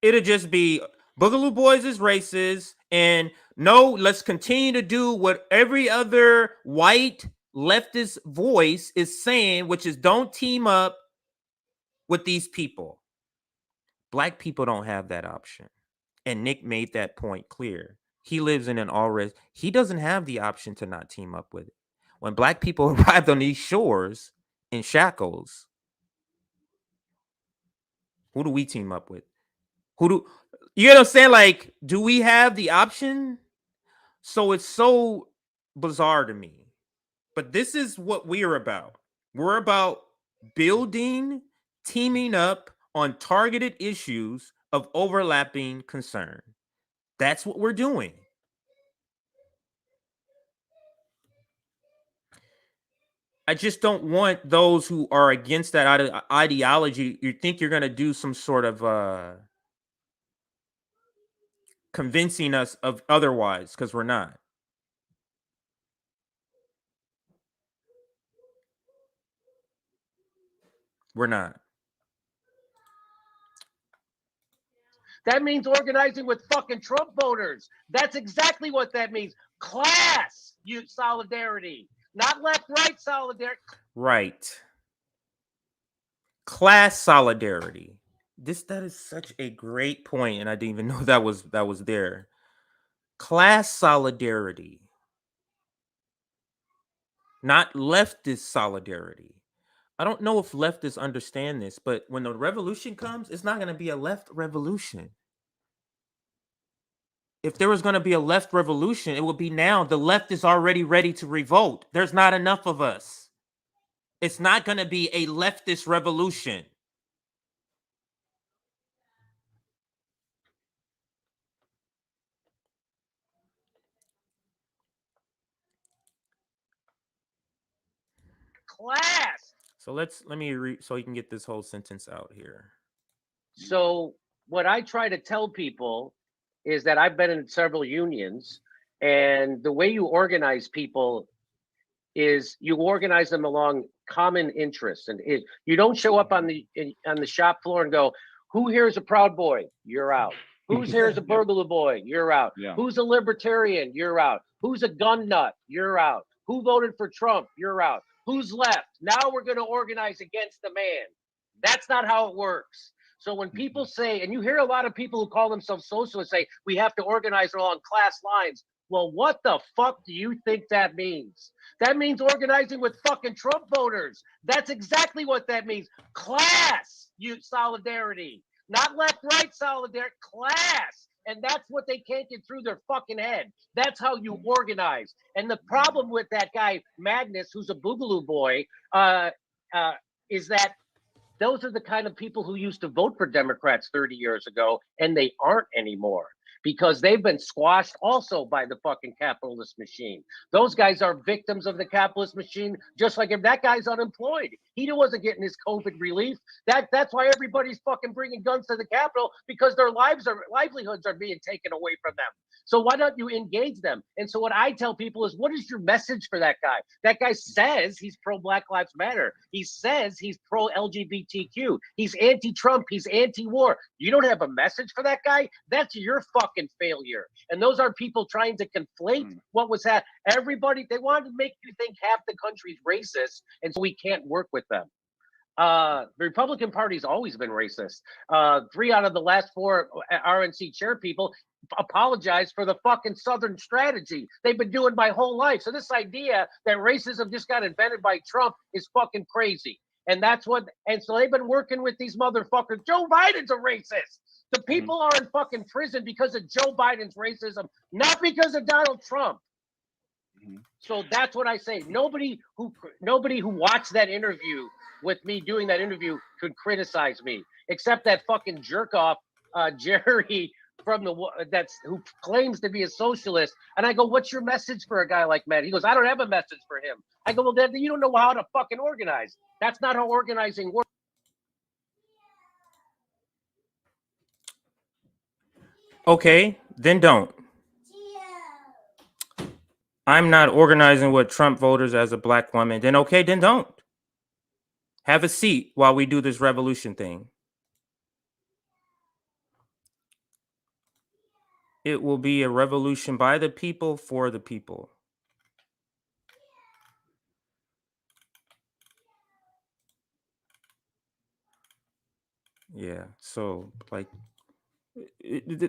[SPEAKER 2] It'd just be Boogaloo Boys is racist, and no, let's continue to do what every other white leftist voice is saying, which is don't team up with these people. Black people don't have that option. And Nick made that point clear. He lives in an all-res. He doesn't have the option to not team up with it. When black people arrived on these shores in shackles, who do we team up with? You know what I'm saying? Like, do we have the option? So it's so bizarre to me. But this is what we're about. We're about building, teaming up on targeted issues of overlapping concern. That's what we're doing. I just don't want those who are against that ideology, you think you're going to do some sort of convincing us of otherwise, because we're not. We're not.
[SPEAKER 4] That means organizing with fucking Trump voters. That's exactly what that means. Class solidarity, not left-right solidarity.
[SPEAKER 2] Right. Class solidarity. That is such a great point, and I didn't even know that was there. Class solidarity, not leftist solidarity. I don't know if leftists understand this, but when the revolution comes, it's not going to be a left revolution. If there was going to be a left revolution, it would be now. The left is already ready to revolt. There's not enough of us. It's not going to be a leftist revolution.
[SPEAKER 4] Class.
[SPEAKER 2] So let me read so you can get this whole sentence out here.
[SPEAKER 4] So what I try to tell people is that I've been in several unions, and the way you organize people is you organize them along common interests, and you don't show up on the shop floor and go, who here is a Proud Boy? You're out. Who's here is a Boogaloo Boy? You're out. Yeah. Who's a libertarian? You're out. Who's a gun nut? You're out. Who voted for Trump? You're out. Who's left? Now we're going to organize against the man. That's not how it works. So when people say, and you hear a lot of people who call themselves socialists say, we have to organize along class lines. Well, what the fuck do you think that means? That means organizing with fucking Trump voters. That's exactly what that means. Class solidarity, not left-right solidarity, class. And that's what they can't get through their fucking head. That's how you organize. And the problem with that guy, Magnus, who's a Boogaloo Boy, is that those are the kind of people who used to vote for Democrats 30 years ago, and they aren't anymore because they've been squashed also by the fucking capitalist machine. Those guys are victims of the capitalist machine, just like if that guy's unemployed. He wasn't getting his COVID relief. That's why everybody's fucking bringing guns to the Capitol, because their livelihoods are being taken away from them. So why don't you engage them? And so what I tell people is, what is your message for that guy? That guy says he's pro-Black Lives Matter. He says he's pro-LGBTQ. He's anti-Trump. He's anti-war. You don't have a message for that guy? That's your fucking failure. And those are people trying to conflate what was that. Everybody, they wanted to make you think half the country's racist, and so we can't work with them. The Republican Party's always been racist. 3 out of the last 4 RNC chair people apologize for the fucking Southern strategy they've been doing my whole life. So this idea that racism just got invented by Trump is fucking crazy. And so they've been working with these motherfuckers. Joe Biden's a racist. The people are in fucking prison because of Joe Biden's racism, not because of Donald Trump. So that's what I say. Nobody who watched that interview with me doing that interview could criticize me, except that fucking jerk off Jerry who claims to be a socialist. And I go, what's your message for a guy like Matt? He goes, I don't have a message for him. I go, well, then you don't know how to fucking organize. That's not how organizing works.
[SPEAKER 2] Okay, then don't. I'm not organizing with Trump voters as a black woman, then okay, then don't. Have a seat while we do this revolution thing. It will be a revolution by the people, for the people. Yeah, so like,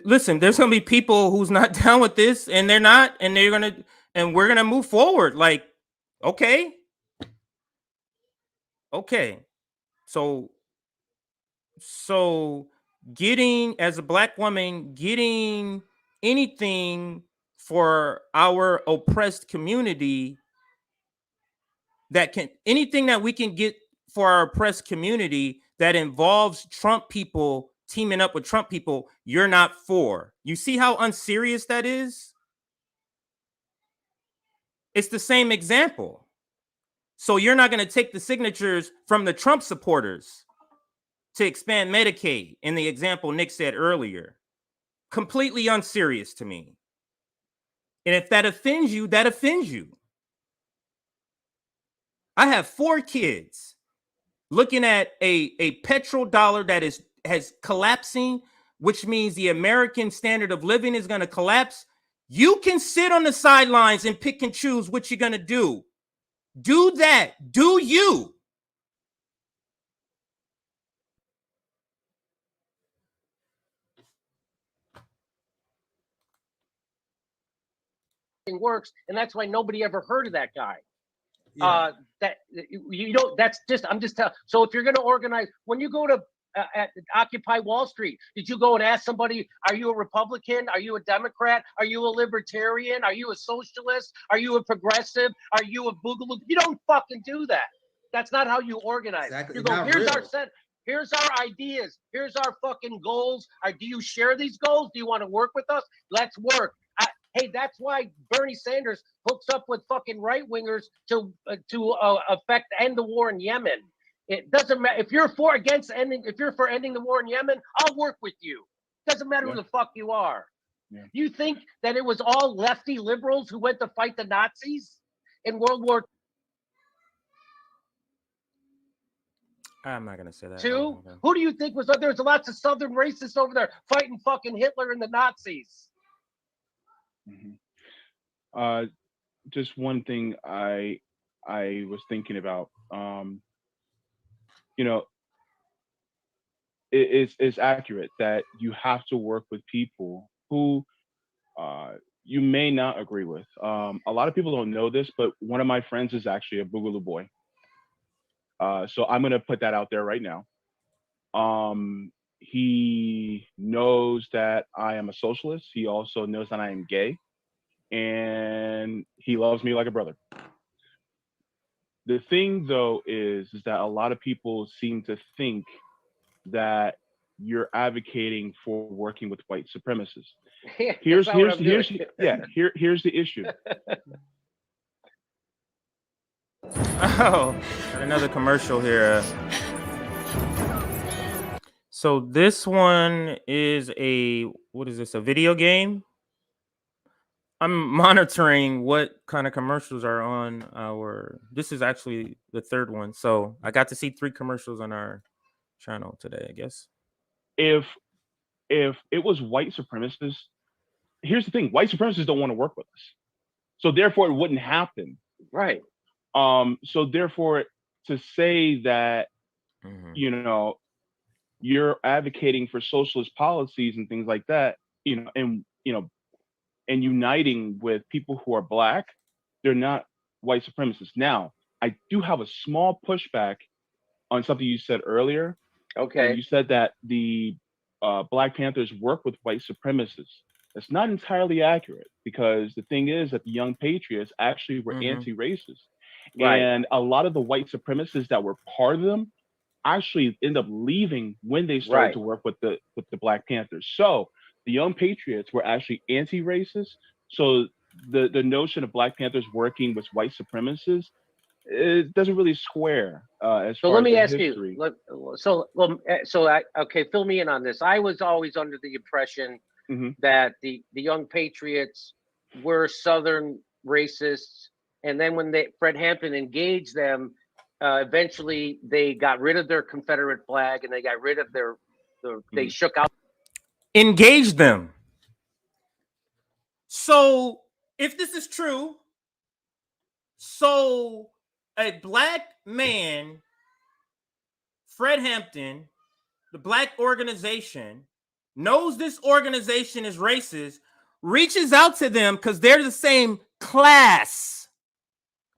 [SPEAKER 2] listen, there's gonna be people who's not down with this, and they're not, and we're gonna move forward. Like, okay, so getting, as a black woman, getting anything for our oppressed community anything that we can get for our oppressed community that involves Trump people teaming up with Trump people, you're not for. You see how unserious that is? It's the same example. So you're not going to take the signatures from the Trump supporters to expand Medicaid, in the example Nick said earlier. Completely unserious to me. And if that offends you, that offends you. I have 4 kids. Looking at a petrol dollar that has collapsing, which means the American standard of living is going to collapse. You can sit on the sidelines and pick and choose what you're going to do. Do that. Do you?
[SPEAKER 4] Works, and that's why nobody ever heard of that guy. Yeah. That you know, that's just, I'm just telling. So if you're going to organize, when you go to at Occupy Wall Street, did you go and ask somebody, are you a Republican? Are you a Democrat? Are you a libertarian? Are you a socialist? Are you a progressive? Are you a boogaloo? You don't fucking do that. That's not how you organize. Exactly. You go, here's our set. Here's our ideas. Here's our fucking goals. Do you share these goals? Do you want to work with us? Let's work. Hey, that's why Bernie Sanders hooks up with fucking right wingers to end the war in Yemen. It doesn't matter if you're for ending the war in Yemen. I'll work with you. Doesn't matter who the fuck you are. Yeah. You think that it was all lefty liberals who went to fight the Nazis in World War II?
[SPEAKER 2] I'm not gonna say that.
[SPEAKER 4] Who do you think was there? There's lots of Southern racists over there fighting fucking Hitler and the Nazis.
[SPEAKER 7] Mm-hmm. Just one thing I was thinking about. You know, it's accurate that you have to work with people who you may not agree with. A lot of people don't know this, but one of my friends is actually a Boogaloo Boy. So I'm gonna put that out there right now. He knows that I am a socialist. He also knows that I am gay, and he loves me like a brother. The thing, though, is that a lot of people seem to think that you're advocating for working with white supremacists. Here's the issue.
[SPEAKER 2] Oh, got another commercial here. So this one is a video game? I'm monitoring what kind of commercials are on this is actually the 3rd one. So I got to see 3 commercials on our channel today, I guess.
[SPEAKER 7] If it was white supremacists, here's the thing: white supremacists don't want to work with us, so therefore it wouldn't happen.
[SPEAKER 4] Right.
[SPEAKER 7] So therefore, to say that you know, you're advocating for socialist policies and things like that, and uniting with people who are black, they're not white supremacists. Now, I do have a small pushback on something you said earlier.
[SPEAKER 4] Okay.
[SPEAKER 7] You said that the Black Panthers work with white supremacists. That's not entirely accurate, because the thing is that the Young Patriots actually were anti-racist. Right. And a lot of the white supremacists that were part of them actually end up leaving when they started to work with the Black Panthers. So the Young Patriots were actually anti-racist. So the notion of Black Panthers working with white supremacists, it doesn't really square as
[SPEAKER 4] so
[SPEAKER 7] far
[SPEAKER 4] let me
[SPEAKER 7] as
[SPEAKER 4] ask
[SPEAKER 7] history.
[SPEAKER 4] You. Okay, fill me in on this. I was always under the impression that the Young Patriots were Southern racists, and then when Fred Hampton engaged them, eventually they got rid of their Confederate flag and they got rid of they shook out.
[SPEAKER 2] Engage them. So if this is true, so a black man, Fred Hampton, the black organization, knows this organization is racist, reaches out to them because they're the same class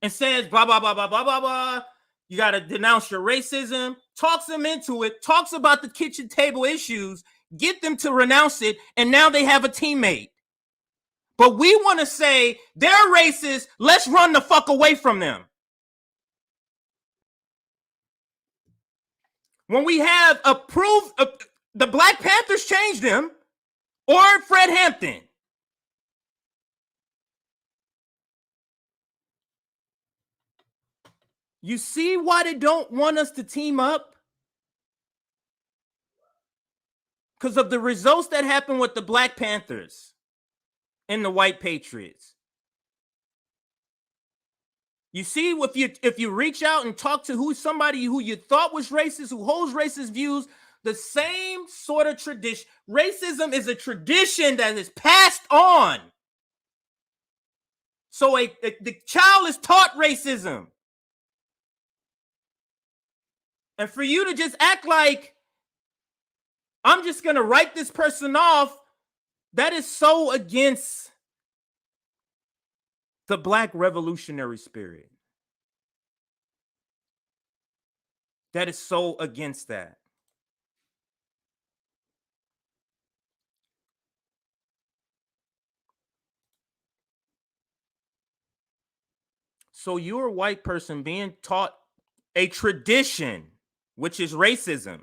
[SPEAKER 2] and says, blah, blah, blah, blah, blah, blah, blah. You got to denounce your racism, talks them into it, talks about the kitchen table issues, get them to renounce it, and now they have a teammate. But we want to say they're racist, let's run the fuck away from them. When we have approved, the Black Panthers changed them, or Fred Hampton. You see why they don't want us to team up? Because of the results that happened with the Black Panthers and the White Patriots. You see, if you reach out and talk to somebody who you thought was racist, who holds racist views, the same sort of tradition. Racism is a tradition that is passed on. So the child is taught racism. And for you to just act like, I'm just going to write this person off, that is so against the Black revolutionary spirit. That is so against that. So you're a white person being taught a tradition, which is racism.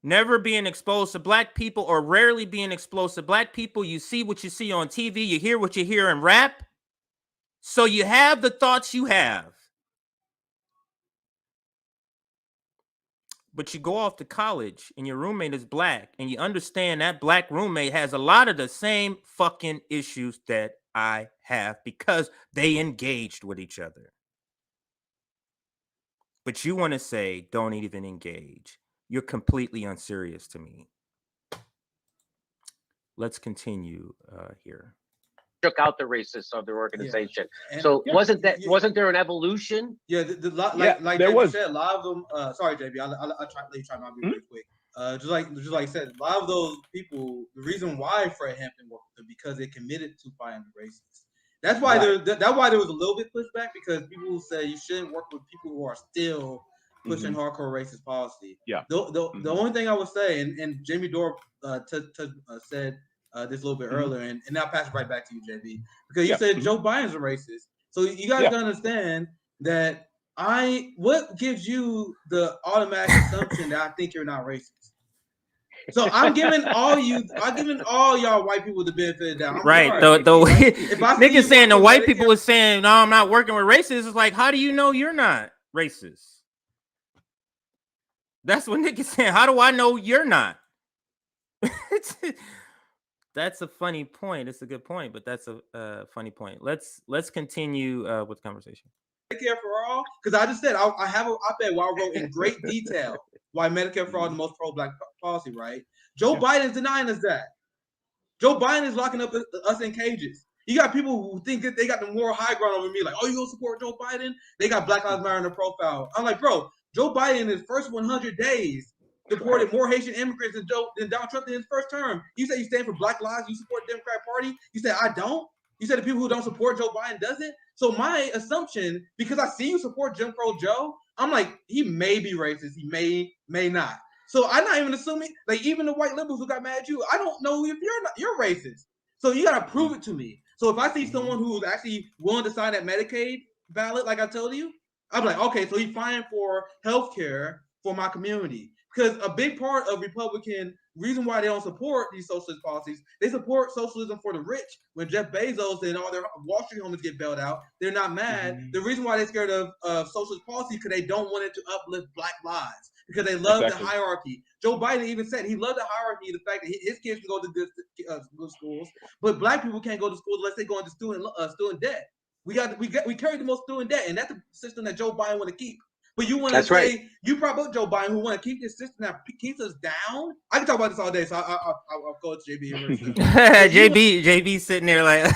[SPEAKER 2] Never being exposed to black people, or rarely being exposed to black people. You see what you see on TV, you hear what you hear in rap. So you have the thoughts you have. But you go off to college and your roommate is black, and you understand that black roommate has a lot of the same fucking issues that I have because they engaged with each other. But you want to say, don't even engage. You're completely unserious to me. Let's continue here.
[SPEAKER 4] Shook out the racists of their organization. Yeah. So wasn't there an evolution?
[SPEAKER 3] Yeah, like
[SPEAKER 7] there was.
[SPEAKER 3] Said, a lot of them. Sorry, JB, I'll try not to be really quick. Just like I said, a lot of those people. The reason why Fred Hampton worked with them because they committed to fighting the racists. That's why that's why there was a little bit pushback, because people say you shouldn't work with people who are still pushing hardcore racist policy. Yeah. The only thing I would say, and Jimmy Dore said this a little bit earlier, and I'll pass it right back to you, JB, because you said Joe Biden's a racist. So you guys gotta understand that what gives you the automatic assumption that I think you're not racist? So I'm giving all y'all white people the benefit of the doubt.
[SPEAKER 2] Right. Niggas saying the white people is saying, no, I'm not working with racists. It's like, how do you know you're not racist? That's what niggas saying. How do I know you're not? That's a funny point. It's a good point, but that's a funny point. Let's continue with the conversation.
[SPEAKER 3] Medicare for all, because I just said I have an op-ed where I wrote in great detail why Medicare for all is the most pro-black policy, right? Joe Biden's denying us that. Joe Biden is locking up us in cages. You got people who think that they got the moral high ground over me, like, oh, you gonna support Joe Biden? They got Black Lives Matter in their profile. I'm like, bro, Joe Biden in his first 100 days deported more Haitian immigrants than Donald Trump in his first term. You say you stand for Black lives, you support the Democratic Party. You say I don't. You said the people who don't support Joe Biden doesn't. So my assumption, because I see you support Jim Crow Joe, I'm like, he may be racist. He may not. So I'm not even assuming, like, even the white liberals who got mad at you, I don't know if you're racist. So you got to prove it to me. So if I see someone who's actually willing to sign that Medicaid ballot, like I told you, I'm like, okay, so he's fighting for healthcare for my community. Because a big part of Republican reason why they don't support these socialist policies, they support socialism for the rich. When Jeff Bezos and all their Wall Street homies get bailed out, they're not mad. The reason why they're scared of socialist policy because they don't want it to uplift Black lives. because they love
[SPEAKER 7] Exactly.
[SPEAKER 3] the hierarchy. Joe Biden even said he loved the hierarchy, the fact that his kids can go to good schools, but black people can't go to school unless they go into student debt. We carry the most student debt, and that's the system that Joe Biden want to keep. But you want to say
[SPEAKER 4] right.
[SPEAKER 3] you prop up Joe Biden, who want to keep this system that keeps us down. I can talk about this all day, so I'll go to JB.
[SPEAKER 2] JB sitting there like,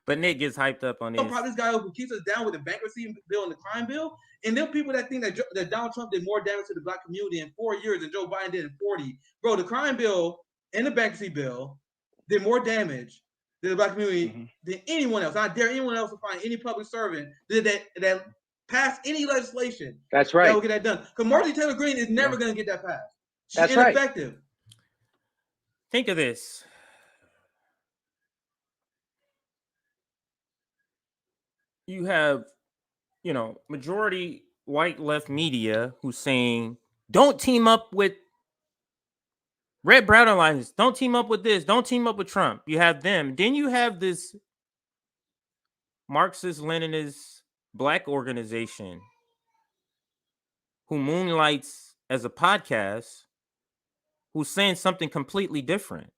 [SPEAKER 2] but Nick gets hyped up on this.
[SPEAKER 3] Prop this guy up who keeps us down with the bankruptcy bill and the crime bill, and them people that think that Donald Trump did more damage to the black community in 4 years than Joe Biden did in 40. Bro, the crime bill and the bankruptcy bill did more damage to the black community than anyone else. I dare anyone else to find any public servant that passed any legislation.
[SPEAKER 4] That's right.
[SPEAKER 3] That will get that done. Because Marjorie Taylor Greene is never going to get that passed. She's
[SPEAKER 4] That's right.
[SPEAKER 3] ineffective.
[SPEAKER 2] Think of this. You have, majority white left media who's saying, don't team up with Red Brown Alliance. Don't team up with this. Don't team up with Trump. You have them. Then you have this Marxist-Leninist black organization who moonlights as a podcast who's saying something completely different.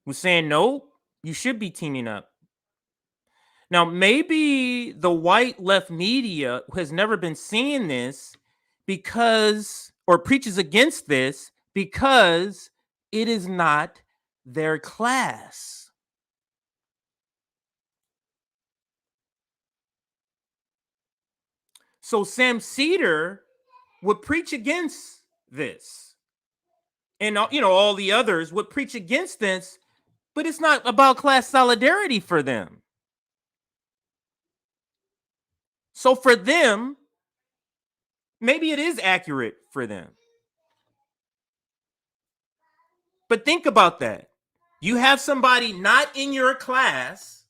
[SPEAKER 2] Who's saying, no, you should be teaming up. Now, maybe the white left media has never been seeing this or preaches against this because it is not their class. So Sam Cedar would preach against this. And, all the others would preach against this, but it's not about class solidarity for them. So for them, maybe it is accurate for them. But think about that. You have somebody not in your class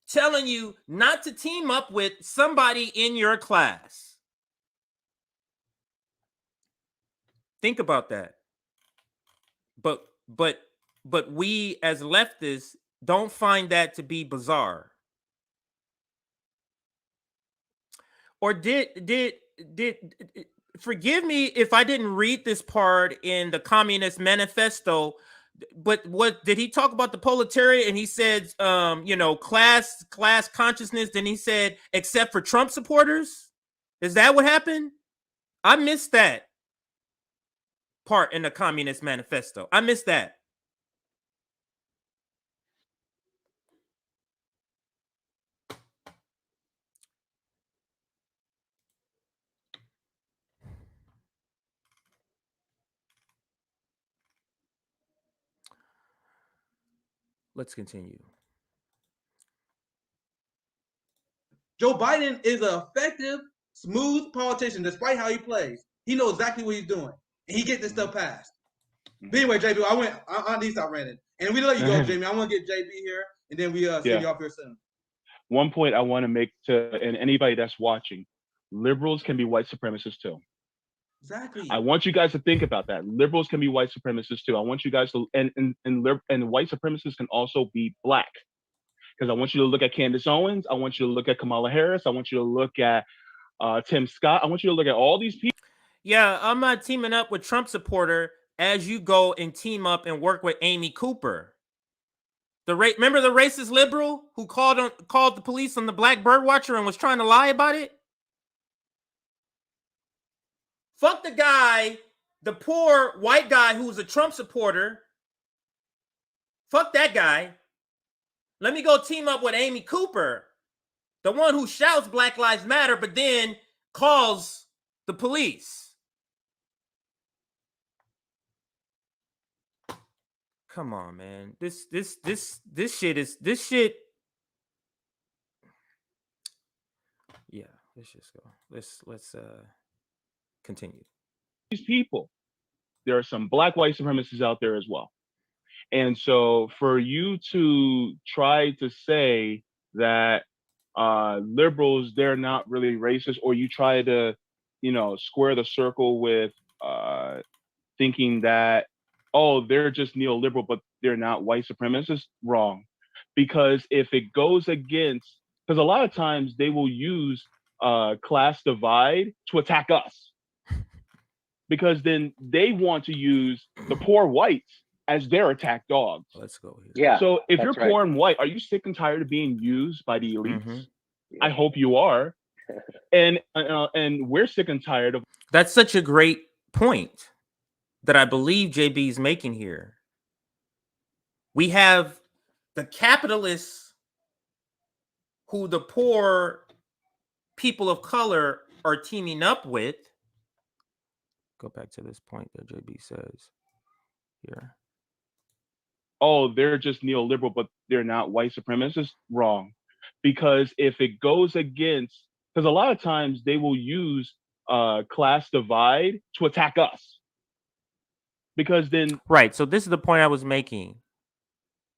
[SPEAKER 2] telling you not to team up with somebody in your class. Think about that. But we as leftists don't find that to be bizarre. Or did forgive me if I didn't read this part in the Communist Manifesto, but what did he talk about the proletariat? And he said, class consciousness. Then he said, except for Trump supporters. Is that what happened? I missed that part in the Communist Manifesto. I missed that. Let's continue.
[SPEAKER 3] Joe Biden is an effective, smooth politician, despite how he plays. He knows exactly what he's doing, and he gets this stuff passed. But anyway, JB, I need to stop ranting. And we let you go, Jamie. I want to get JB here, and then we send you off here soon.
[SPEAKER 7] One point I want to make to and anybody that's watching, liberals can be white supremacists too.
[SPEAKER 3] Exactly.
[SPEAKER 7] I want you guys to think about that. Liberals can be white supremacists too. I want you guys to and white supremacists can also be black. Because I want you to look at Candace Owens. I want you to look at Kamala Harris. I want you to look at Tim Scott. I want you to look at all these people.
[SPEAKER 2] Yeah, I'm not teaming up with Trump supporter as you go and team up and work with Amy Cooper. Remember the racist liberal who called the police on the black bird watcher and was trying to lie about it? Fuck the guy, the poor white guy who was a Trump supporter. Fuck that guy. Let me go team up with Amy Cooper, the one who shouts Black Lives Matter, but then calls the police. Come on, man. This shit. Yeah, let's just go. Let's continue.
[SPEAKER 7] These people, there are some black white supremacists out there as well. And so for you to try to say that liberals, they're not really racist, or you try to, square the circle with thinking that, oh, they're just neoliberal, but they're not white supremacists, wrong. Because if it goes against because a lot of times they will use class divide to attack us, because then they want to use the poor whites as their attack dogs.
[SPEAKER 2] Let's go here.
[SPEAKER 4] Yeah.
[SPEAKER 7] So if you're
[SPEAKER 4] that's right.
[SPEAKER 7] poor and white, are you sick and tired of being used by the elites?
[SPEAKER 2] Mhm.
[SPEAKER 7] I hope you are. And we're sick and tired of.
[SPEAKER 2] That's such a great point that I believe JB is making here. We have the capitalists who the poor people of color are teaming up with. Go back to this point that JB says here.
[SPEAKER 7] Oh, they're just neoliberal, but they're not white supremacists. Wrong. Because if it goes against, because a lot of times they will use class divide to attack us. Because then.
[SPEAKER 2] Right. So this is the point I was making.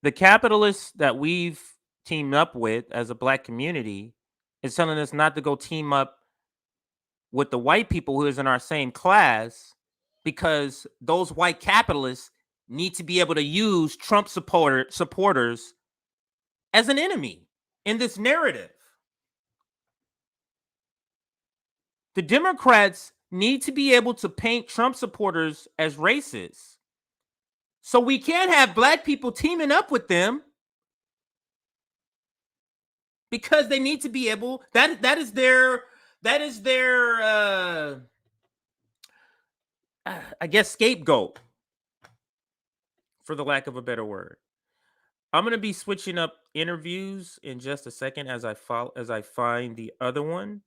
[SPEAKER 2] The capitalists that we've teamed up with as a black community is telling us not to go team up with the white people who is in our same class, because those white capitalists need to be able to use Trump supporters as an enemy in this narrative. The Democrats need to be able to paint Trump supporters as racist. So we can't have black people teaming up with them, because they need to be able, that is their I guess scapegoat, for the lack of a better word. I'm going to be switching up interviews in just a second as I find the other one.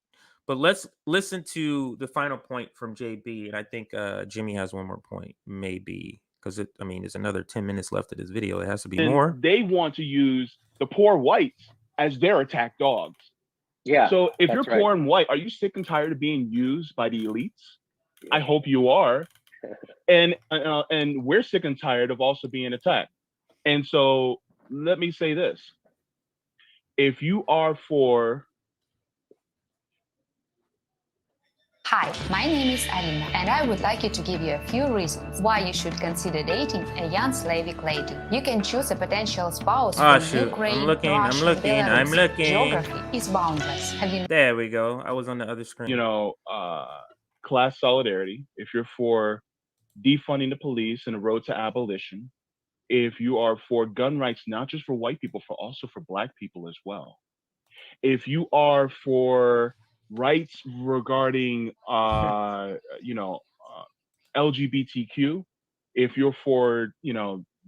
[SPEAKER 2] But let's listen to the final point from JB, and I think Jimmy has one more point, maybe, because there's another 10 minutes left of this video. It has to be more.
[SPEAKER 7] They want to use the poor whites as their attack dogs.
[SPEAKER 4] Yeah.
[SPEAKER 7] So if you're
[SPEAKER 4] right.
[SPEAKER 7] poor and white, are you sick and tired of being used by the elites? I hope you are. And we're sick and tired of also being attacked. And so let me say this. If you are for...
[SPEAKER 8] Hi, my name is Alina, and I would like you to give you a few reasons why you should consider dating a young Slavic lady. You can choose a potential spouse from Ukraine,
[SPEAKER 2] I'm
[SPEAKER 8] Russia,
[SPEAKER 2] looking.
[SPEAKER 8] Belarus. Geography is boundless.
[SPEAKER 2] There we go. I was on the other screen.
[SPEAKER 7] Class solidarity. If you're for defunding the police and the road to abolition, if you are for gun rights, not just for white people, but also for black people as well. If you are for rights regarding LGBTQ, if you're for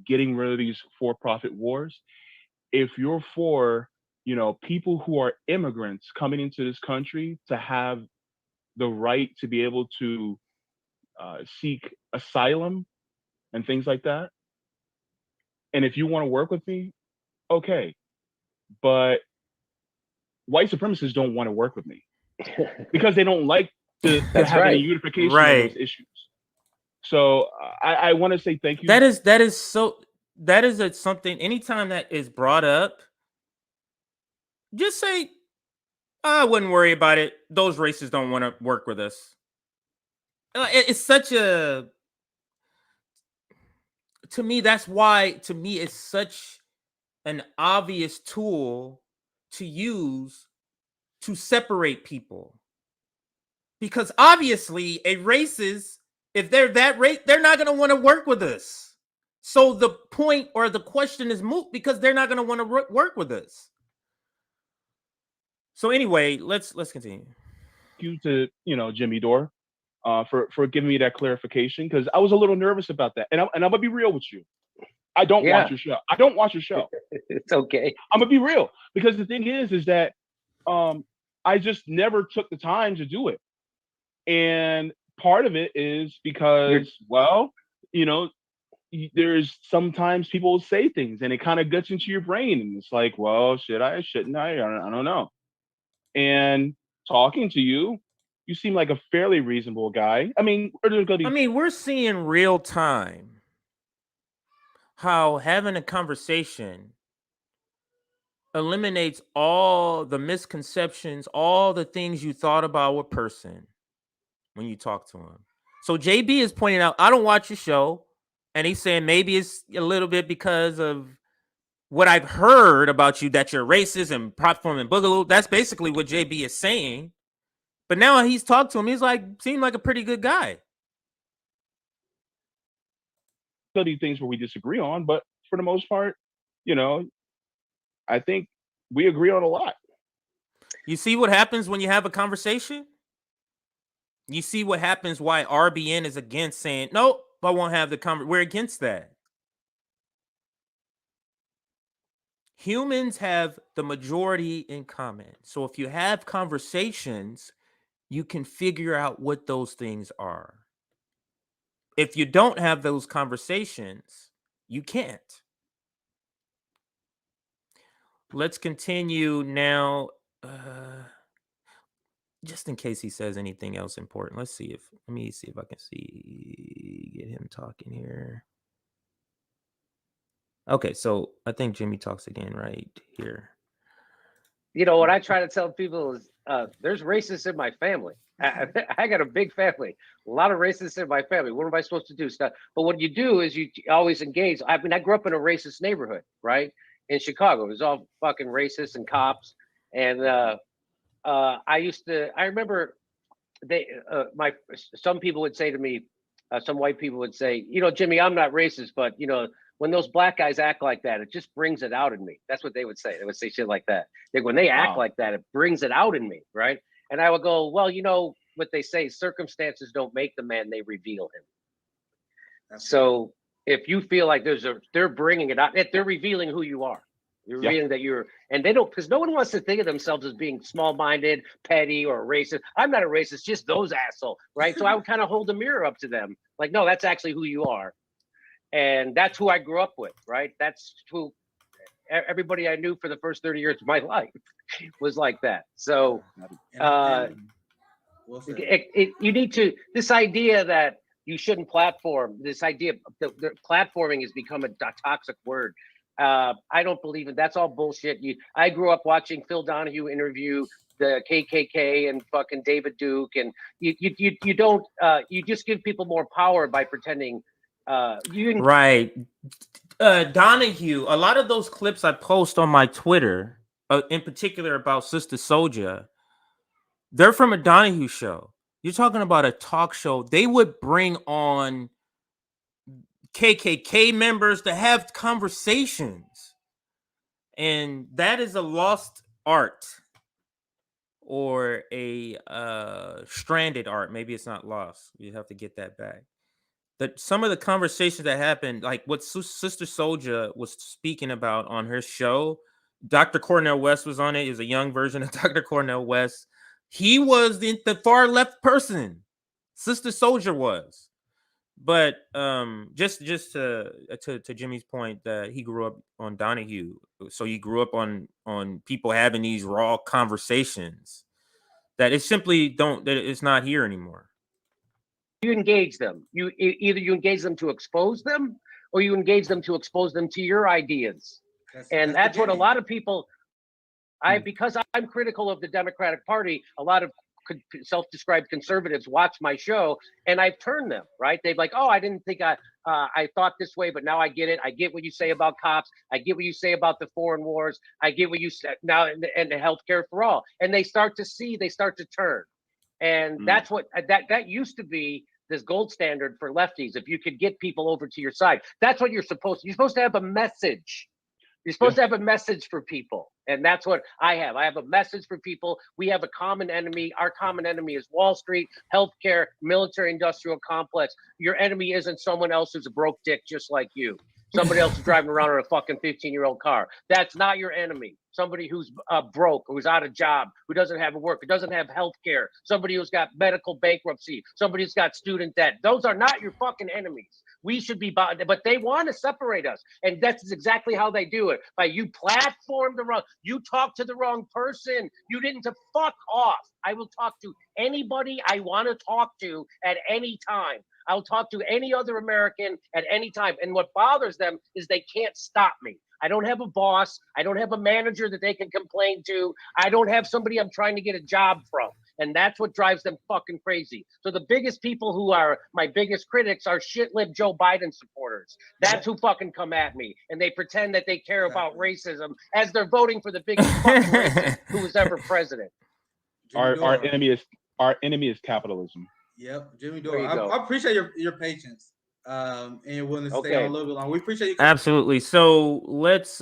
[SPEAKER 7] getting rid of these for-profit wars, if you're for people who are immigrants coming into this country to have the right to be able to seek asylum and things like that, and if you want to work with me, okay, but white supremacists don't want to work with me because they don't like to have any unification of those issues. So I want to say thank you.
[SPEAKER 2] That is something. Anytime that is brought up, just say, I wouldn't worry about it. Those racists don't want to work with us. It's such a, to me, it's such an obvious tool to use to separate people. Because obviously a racist, if they're that race, they're not going to want to work with us. So the point or the question is moot because they're not going to want to work with us. So anyway, let's continue.
[SPEAKER 7] Thank you to Jimmy Dore for giving me that clarification, because I was a little nervous about that. And I'm gonna be real with you. I don't watch your show. I don't watch your show.
[SPEAKER 4] It's okay.
[SPEAKER 7] I'm gonna be real, because the thing is that I just never took the time to do it. And part of it is because, there's sometimes people say things and it kind of gets into your brain and it's like, well, should I, shouldn't I don't know. And talking to you, you seem like a fairly reasonable guy.
[SPEAKER 2] We're seeing real time how having a conversation eliminates all the misconceptions, all the things you thought about a person when you talk to him. So JB is pointing out, I don't watch your show. And he's saying maybe it's a little bit because of what I've heard about you, that you're racist and platforming Boogaloo, that's basically what JB is saying. But now he's talked to him, he's like, seemed like a pretty good guy.
[SPEAKER 7] These things where we disagree on, but for the most part, you know, I think we agree on a lot.
[SPEAKER 2] You see what happens when you have a conversation? You see what happens why RBN is against saying, nope, I won't have the conversation. We're against that. Humans have the majority in common. So if you have conversations, you can figure out what those things are. If you don't have those conversations, you can't. Let's continue now. Just in case he says anything else important. Let me see if I can get him talking here. Okay, so I think Jimmy talks again right here.
[SPEAKER 4] You know, what I try to tell people is there's racists in my family. I got a big family, a lot of racists in my family. What am I supposed to do? Stuff. But what you do is you always engage. I mean, I grew up in a racist neighborhood, right? In Chicago. It was all fucking racists and cops. And I remember some people would say to me, some white people would say, you know, Jimmy, I'm not racist, but you know, when those black guys act like that, it just brings it out in me. That's what they would say. They would say shit like that. When they act like that, it brings it out in me, right? And I would go, well, you know what they say, circumstances don't make the man, they reveal him. So if you feel like they're bringing it out, they're revealing who you are. You're revealing that and they don't, because no one wants to think of themselves as being small-minded, petty, or racist. I'm not a racist, just those assholes, right? So I would kind of hold a mirror up to them. Like, no, that's actually who you are. And that's who I grew up with, right? That's who everybody I knew for the first 30 years of my life was like that. So you need to, this idea that you shouldn't platform, this idea the platforming has become a toxic word. I don't believe it. That's all bullshit. I grew up watching Phil Donahue interview the KKK and fucking David Duke, and you don't you just give people more power by pretending
[SPEAKER 2] right. Donahue, a lot of those clips I post on my Twitter, in particular about Sister Souljah, they're from a Donahue show. You're talking about a talk show. They would bring on KKK members to have conversations. And that is a lost art, or a stranded art. Maybe it's not lost. You have to get that back. That some of the conversations that happened, like what Sister Souljah was speaking about on her show, Dr. Cornel West was on it. It was a young version of Dr. Cornel West. He was the far left person. Sister Souljah was. But just to Jimmy's point that he grew up on Donahue, so he grew up on people having these raw conversations that it simply that it's not here anymore.
[SPEAKER 4] You engage them. Either you engage them to expose them, or you engage them to expose them to your ideas. That's what a lot of people. Because I'm critical of the Democratic Party, a lot of self-described conservatives watch my show, and I've turned them, right? They've like, oh, I didn't think I thought this way, but now I get it. I get what you say about cops. I get what you say about the foreign wars. I get what you said now, and the healthcare for all. And they start to turn. And that's what that used to be this gold standard for lefties. If you could get people over to your side, that's what you're supposed to have a message. You're supposed to have a message for people. And that's what I have. I have a message for people. We have a common enemy. Our common enemy is Wall Street, healthcare, military industrial complex. Your enemy isn't someone else who's a broke dick just like you. Somebody else is driving around in a fucking 15-year-old car. That's not your enemy. Somebody who's broke, who's out of job, who doesn't have work, who doesn't have health care, somebody who's got medical bankruptcy, somebody who's got student debt. Those are not your fucking enemies. We should be, but they want to separate us. And that's exactly how they do it. By you platform the wrong, you talk to the wrong person. You didn't fuck off. I will talk to anybody I want to talk to at any time. I'll talk to any other American at any time. And what bothers them is they can't stop me. I don't have a boss. I don't have a manager that they can complain to. I don't have somebody I'm trying to get a job from. And that's what drives them fucking crazy. So the biggest people who are my biggest critics are shit-lib Joe Biden supporters. That's who fucking come at me. And they pretend that they care about racism as they're voting for the biggest fucking racist who was ever president.
[SPEAKER 7] Our enemy is capitalism.
[SPEAKER 3] Yep, Jimmy Dore. I appreciate your patience and your willingness to stay on a little bit longer. We appreciate you.
[SPEAKER 2] Absolutely. So let's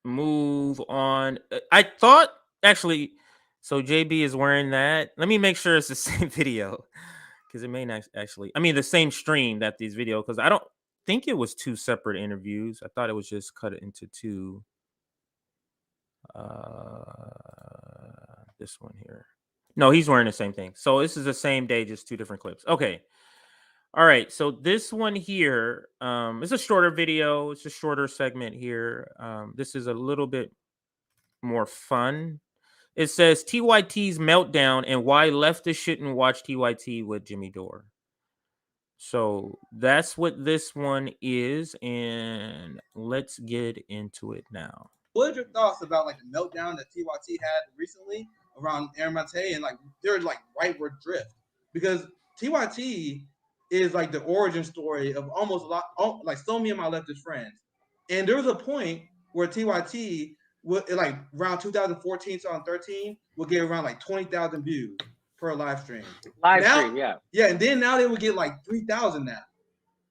[SPEAKER 2] move on. I thought actually, so JB is wearing that. Let me make sure it's the same video because it may not actually. I mean, the same stream that these video because I don't think it was two separate interviews. I thought it was just cut into two. This one here. No, he's wearing the same thing. So this is the same day, just two different clips. Okay. All right. So this one here is a shorter video. It's a shorter segment here. This is a little bit more fun. It says TYT's meltdown and why leftists shouldn't watch TYT with Jimmy Dore. So that's what this one is. And let's get into it now.
[SPEAKER 3] What are your thoughts about like the meltdown that TYT had recently around Aaron Mate and like they're like rightward drift? Because TYT is like the origin story of almost a lot, like so many of my leftist friends. And there was a point where TYT would like around 2014, 2013 would get around like 20,000 views per live stream.
[SPEAKER 4] Stream, yeah.
[SPEAKER 3] Yeah, and then now they would get like 3,000 now.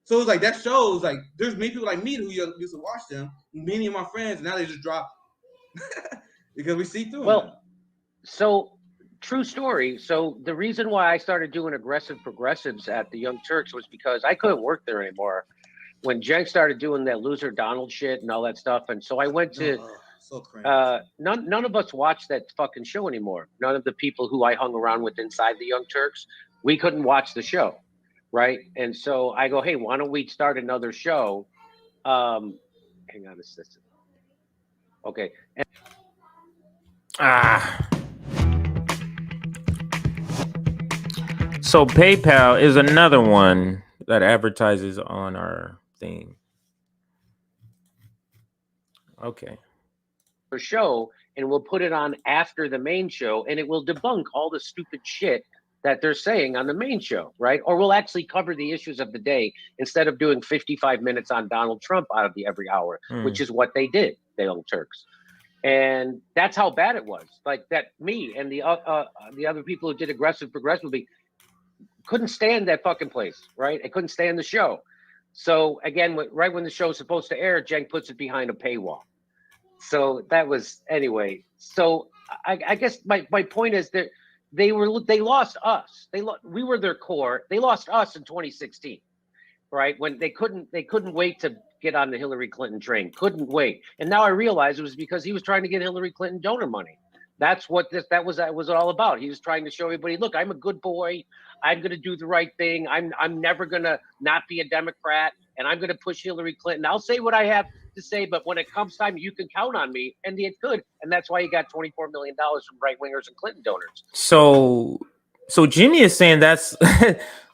[SPEAKER 3] So it's like that shows like there's many people like me who used to watch them, many of my friends, and now they just drop because we see through them.
[SPEAKER 4] So true story. So the reason why I started doing aggressive progressives at the Young Turks was because I couldn't work there anymore when Jen started doing that loser Donald shit and all that stuff. And so I went to
[SPEAKER 3] so crazy.
[SPEAKER 4] None of us watched that fucking show anymore. None of the people who I hung around with inside the Young Turks, we couldn't watch the show. Right. And so I go, hey, why don't we start another show? Hang on a second. Okay.
[SPEAKER 2] So PayPal is another one that advertises on our thing. Okay.
[SPEAKER 4] Show, and we'll put it on after the main show, and it will debunk all the stupid shit that they're saying on the main show, right? Or we'll actually cover the issues of the day instead of doing 55 minutes on Donald Trump out of the every hour, which is what they did, the Young Turks. And that's how bad it was. Like that, me and the other people who did aggressive progressive couldn't stand that fucking place, right? I couldn't stand the show. So again, right when the show's supposed to air, Jen puts it behind a paywall. So that was anyway. So I guess my point is that they lost us. We were their core. They lost us in 2016, right? When they couldn't wait to get on the Hillary Clinton train. Couldn't wait. And now I realize it was because he was trying to get Hillary Clinton donor money. That's what that was all about. He was trying to show everybody, look, I'm a good boy. I'm going to do the right thing. I'm never going to not be a Democrat, and I'm going to push Hillary Clinton. I'll say what I have to say, but when it comes time, you can count on me. And it could. And that's why he got $24 million from right wingers and Clinton donors.
[SPEAKER 2] So Jimmy is saying that's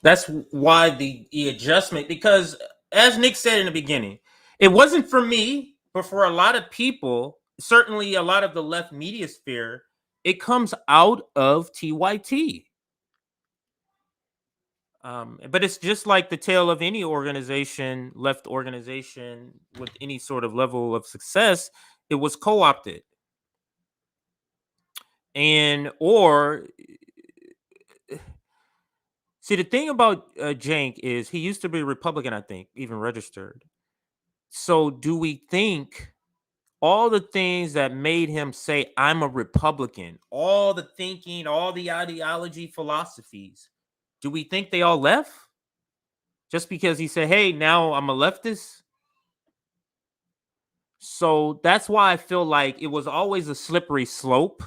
[SPEAKER 2] that's why the adjustment, because as Nick said in the beginning, it wasn't for me, but for a lot of people, certainly a lot of the left media sphere, it comes out of TYT. But it's just like the tale of any organization, left organization with any sort of level of success, it was co-opted. See, the thing about Cenk is he used to be a Republican, I think, even registered. So do we think all the things that made him say, I'm a Republican, all the thinking, all the ideology, philosophies, do we think they all left? Just because he said, hey, now I'm a leftist? So that's why I feel like it was always a slippery slope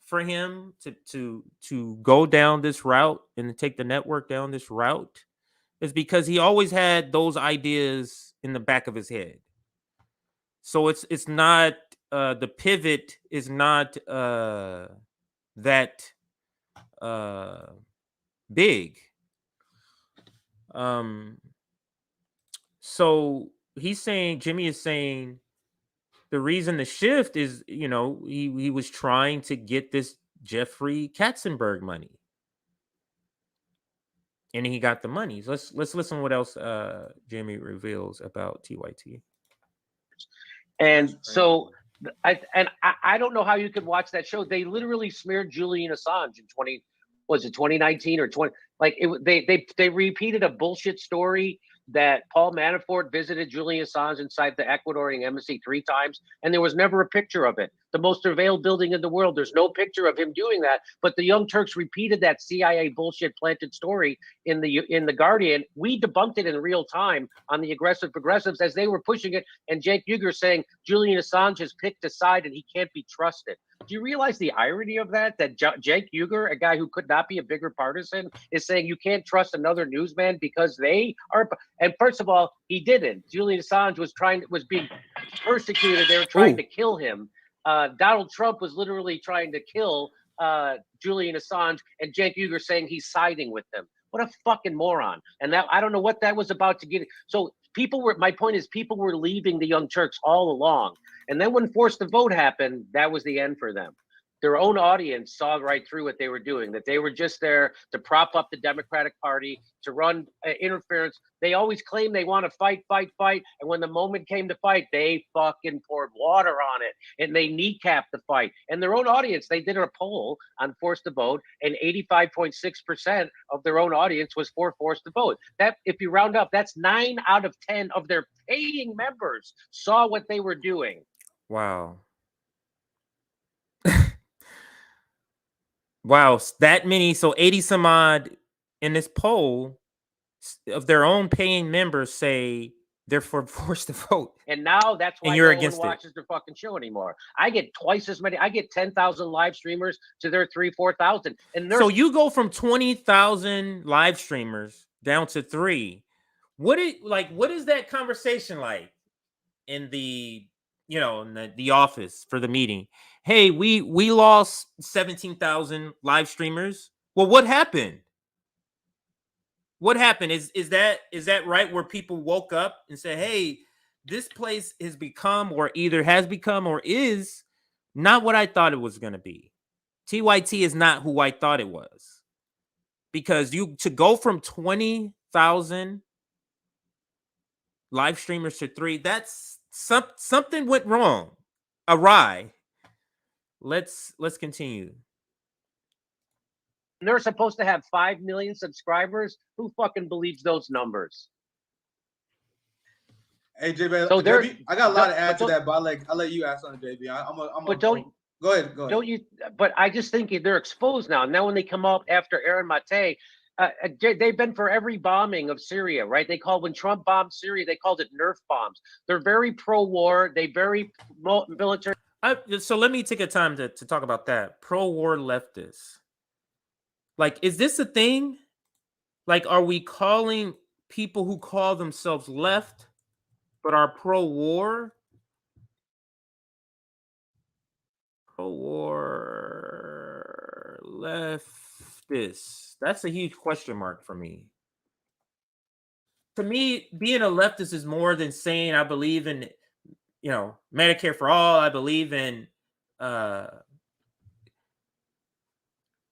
[SPEAKER 2] for him to go down this route and to take the network down this route, is because he always had those ideas in the back of his head. So it's not the pivot is not that big. So Jimmy is saying the reason the shift is, he was trying to get this Jeffrey Katzenberg money. And he got the money. So let's listen to what else Jimmy reveals about TYT.
[SPEAKER 4] And so I don't know how you could watch that show. They literally smeared Julian Assange in 2019 or 20, like they repeated a bullshit story that Paul Manafort visited Julian Assange inside the Ecuadorian embassy 3 times, and there was never a picture of it. The most surveilled building in the world, there's no picture of him doing that. But the Young Turks repeated that CIA bullshit planted story in the Guardian. We debunked it in real time on the Aggressive Progressives as they were pushing it, and Cenk Uygur saying Julian Assange has picked a side and he can't be trusted. Do you realize the irony of that? That Cenk Uygur, a guy who could not be a bigger partisan, is saying you can't trust another newsman because they are. And first of all, he didn't. Julian Assange was being persecuted. They were trying to kill him. Donald Trump was literally trying to kill Julian Assange, and Cenk Uygur saying he's siding with them. What a fucking moron! And that I don't know what that was about to get. So my point is, people were leaving the Young Turks all along. And then when Forced to Vote happened, that was the end for them. Their own audience saw right through what they were doing, that they were just there to prop up the Democratic Party, to run interference. They always claim they want to fight. And when the moment came to fight, they fucking poured water on it and they kneecapped the fight. And their own audience, they did a poll on Forced to Vote, and 85.6% of their own audience was for Forced to Vote. That, if you round up, that's 9 out of 10 of their paying members saw what they were doing.
[SPEAKER 2] Wow. Wow, that many. So 80 some odd in this poll of their own paying members say they're for Forced to Vote.
[SPEAKER 4] And now that's why
[SPEAKER 2] you're
[SPEAKER 4] no
[SPEAKER 2] against
[SPEAKER 4] one watches their fucking show anymore. I get twice as many. I get 10,000 live streamers to their 4,000. And
[SPEAKER 2] so you go from 20,000 live streamers down to 3. What is that conversation like in the in the office for the meeting? Hey, we lost 17,000 live streamers. Well, what happened? What happened? Is that right, where people woke up and said, hey, this place has become, or either has become or is not what I thought it was going to be. TYT is not who I thought it was. Because to go from 20,000 live streamers to 3, that's something went wrong, awry. Let's continue.
[SPEAKER 4] They're supposed to have 5 million subscribers. Who fucking believes those numbers?
[SPEAKER 3] Hey, JB, I got a lot to add to that, but I'll let you ask on JB. Go ahead.
[SPEAKER 4] Don't you? But I just think they're exposed now. Now when they come up after Aaron Mate, they've been for every bombing of Syria, right? When Trump bombed Syria, they called it Nerf bombs. They're very pro-war. They very military.
[SPEAKER 2] So let me take a time to talk about that. Pro-war leftists. Like, is this a thing? Like, are we calling people who call themselves left but are pro-war? Pro-war leftists. That's a huge question mark for me. To me, being a leftist is more than saying I believe in, Medicare for all. I believe in,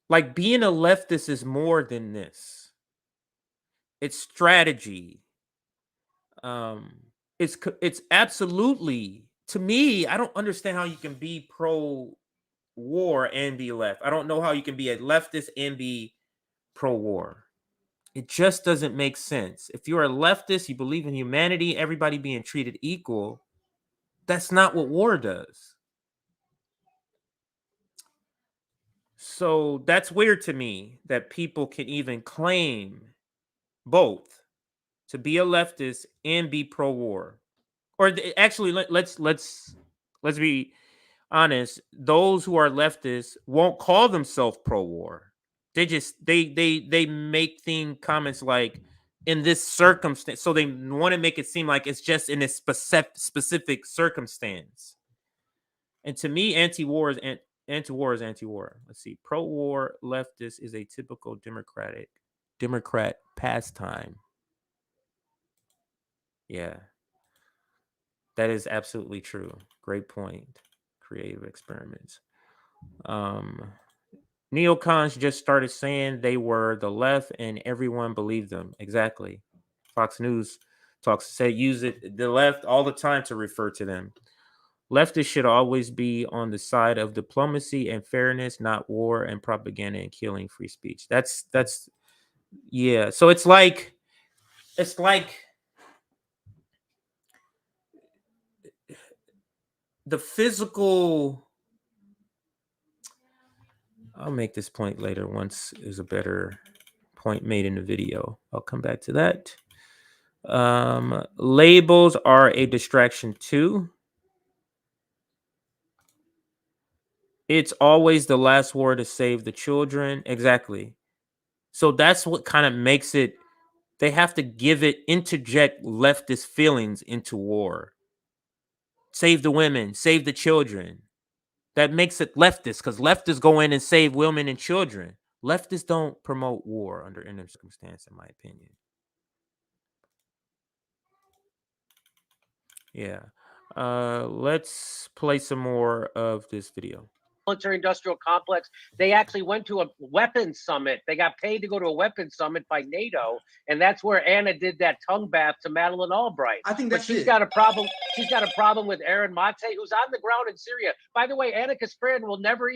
[SPEAKER 2] like, being a leftist is more than this. It's strategy. It's absolutely, to me, I don't understand how you can be pro-war and be left. I don't know how you can be a leftist and be pro-war. It just doesn't make sense. If you're a leftist, you believe in humanity, everybody being treated equal, that's not what war does. So that's weird to me that people can even claim both, to be a leftist and be pro-war. Or actually, let's be honest. Those who are leftists won't call themselves pro-war. They just they make comments like, in this circumstance. So they want to make it seem like it's just in a specific circumstance. And to me, anti-war is anti-war. Let's see. Pro-war leftist is a typical Democrat pastime. Yeah. That is absolutely true. Great point. Creative experiments. Neocons just started saying they were the left and everyone believed them. Exactly. Fox News use it the left all the time to refer to them. Leftists should always be on the side of diplomacy and fairness, not war and propaganda and killing free speech. That's yeah. So it's like the physical. I'll make this point later once there's a better point made in the video. I'll come back to that. Labels are a distraction too. It's always the last war to save the children. Exactly. So that's what kind of makes it. They have to interject leftist feelings into war. Save the women, save the children. That makes it leftist because leftists go in and save women and children. Leftists don't promote war under any circumstance, in my opinion. Yeah. Let's play some more of this video.
[SPEAKER 4] Military industrial complex. They actually went to a weapons summit. They got paid to go to a weapons summit by NATO, and that's where Anna did that tongue bath to Madeleine Albright.
[SPEAKER 3] I think
[SPEAKER 4] she's got a problem. She's got a problem with Aaron Mate, who's on the ground in Syria. By the way, Anna Kasparian will never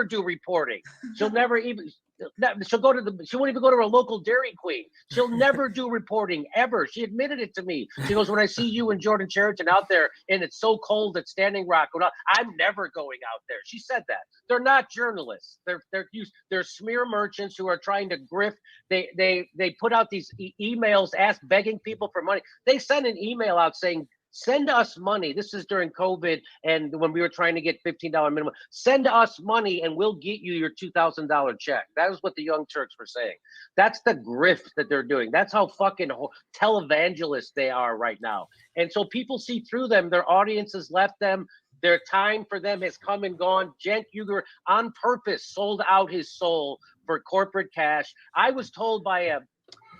[SPEAKER 4] do reporting. She'll never even. She won't even go to a local Dairy Queen. She'll never do reporting ever. She admitted it to me. She goes, when I see you and Jordan Cheriton out there and it's so cold at Standing Rock, I'm never going out there. She said that. They're not journalists. They're smear merchants who are trying to grift. They put out these emails begging people for money. They sent an email out saying, send us money. This is during COVID and when we were trying to get $15 minimum. Send us money and we'll get you your $2,000 check. That is what the Young Turks were saying. That's the grift that they're doing. That's how fucking televangelists they are right now. And so people see through them. Their audiences left them. Their time for them has come and gone. Cenk Uygur on purpose sold out his soul for corporate cash. I was told by a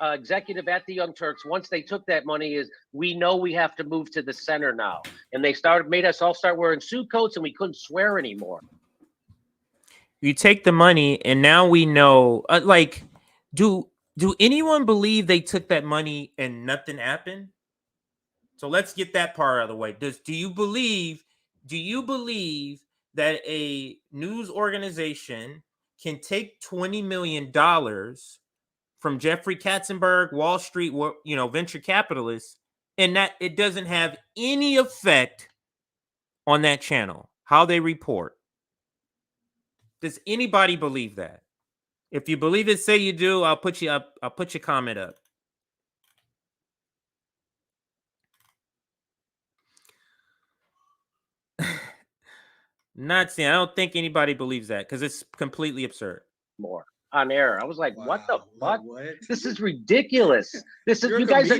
[SPEAKER 4] executive at the Young Turks, once they took that money, is we know we have to move to the center now, and they made us all start wearing suit coats, and we couldn't swear anymore.
[SPEAKER 2] You take the money, and now we know. Do anyone believe they took that money and nothing happened? So let's get that part out of the way. Do you believe that a news organization can take $20 million from Jeffrey Katzenberg, Wall Street, venture capitalists, and that it doesn't have any effect on that channel, how they report? Does anybody believe that? If you believe it, say you do. I'll put your comment up. Not saying I don't think anybody believes that because it's completely absurd.
[SPEAKER 4] More on air. I was like,
[SPEAKER 3] wow,
[SPEAKER 4] what the fuck?
[SPEAKER 3] What?
[SPEAKER 4] This is ridiculous. This is you guys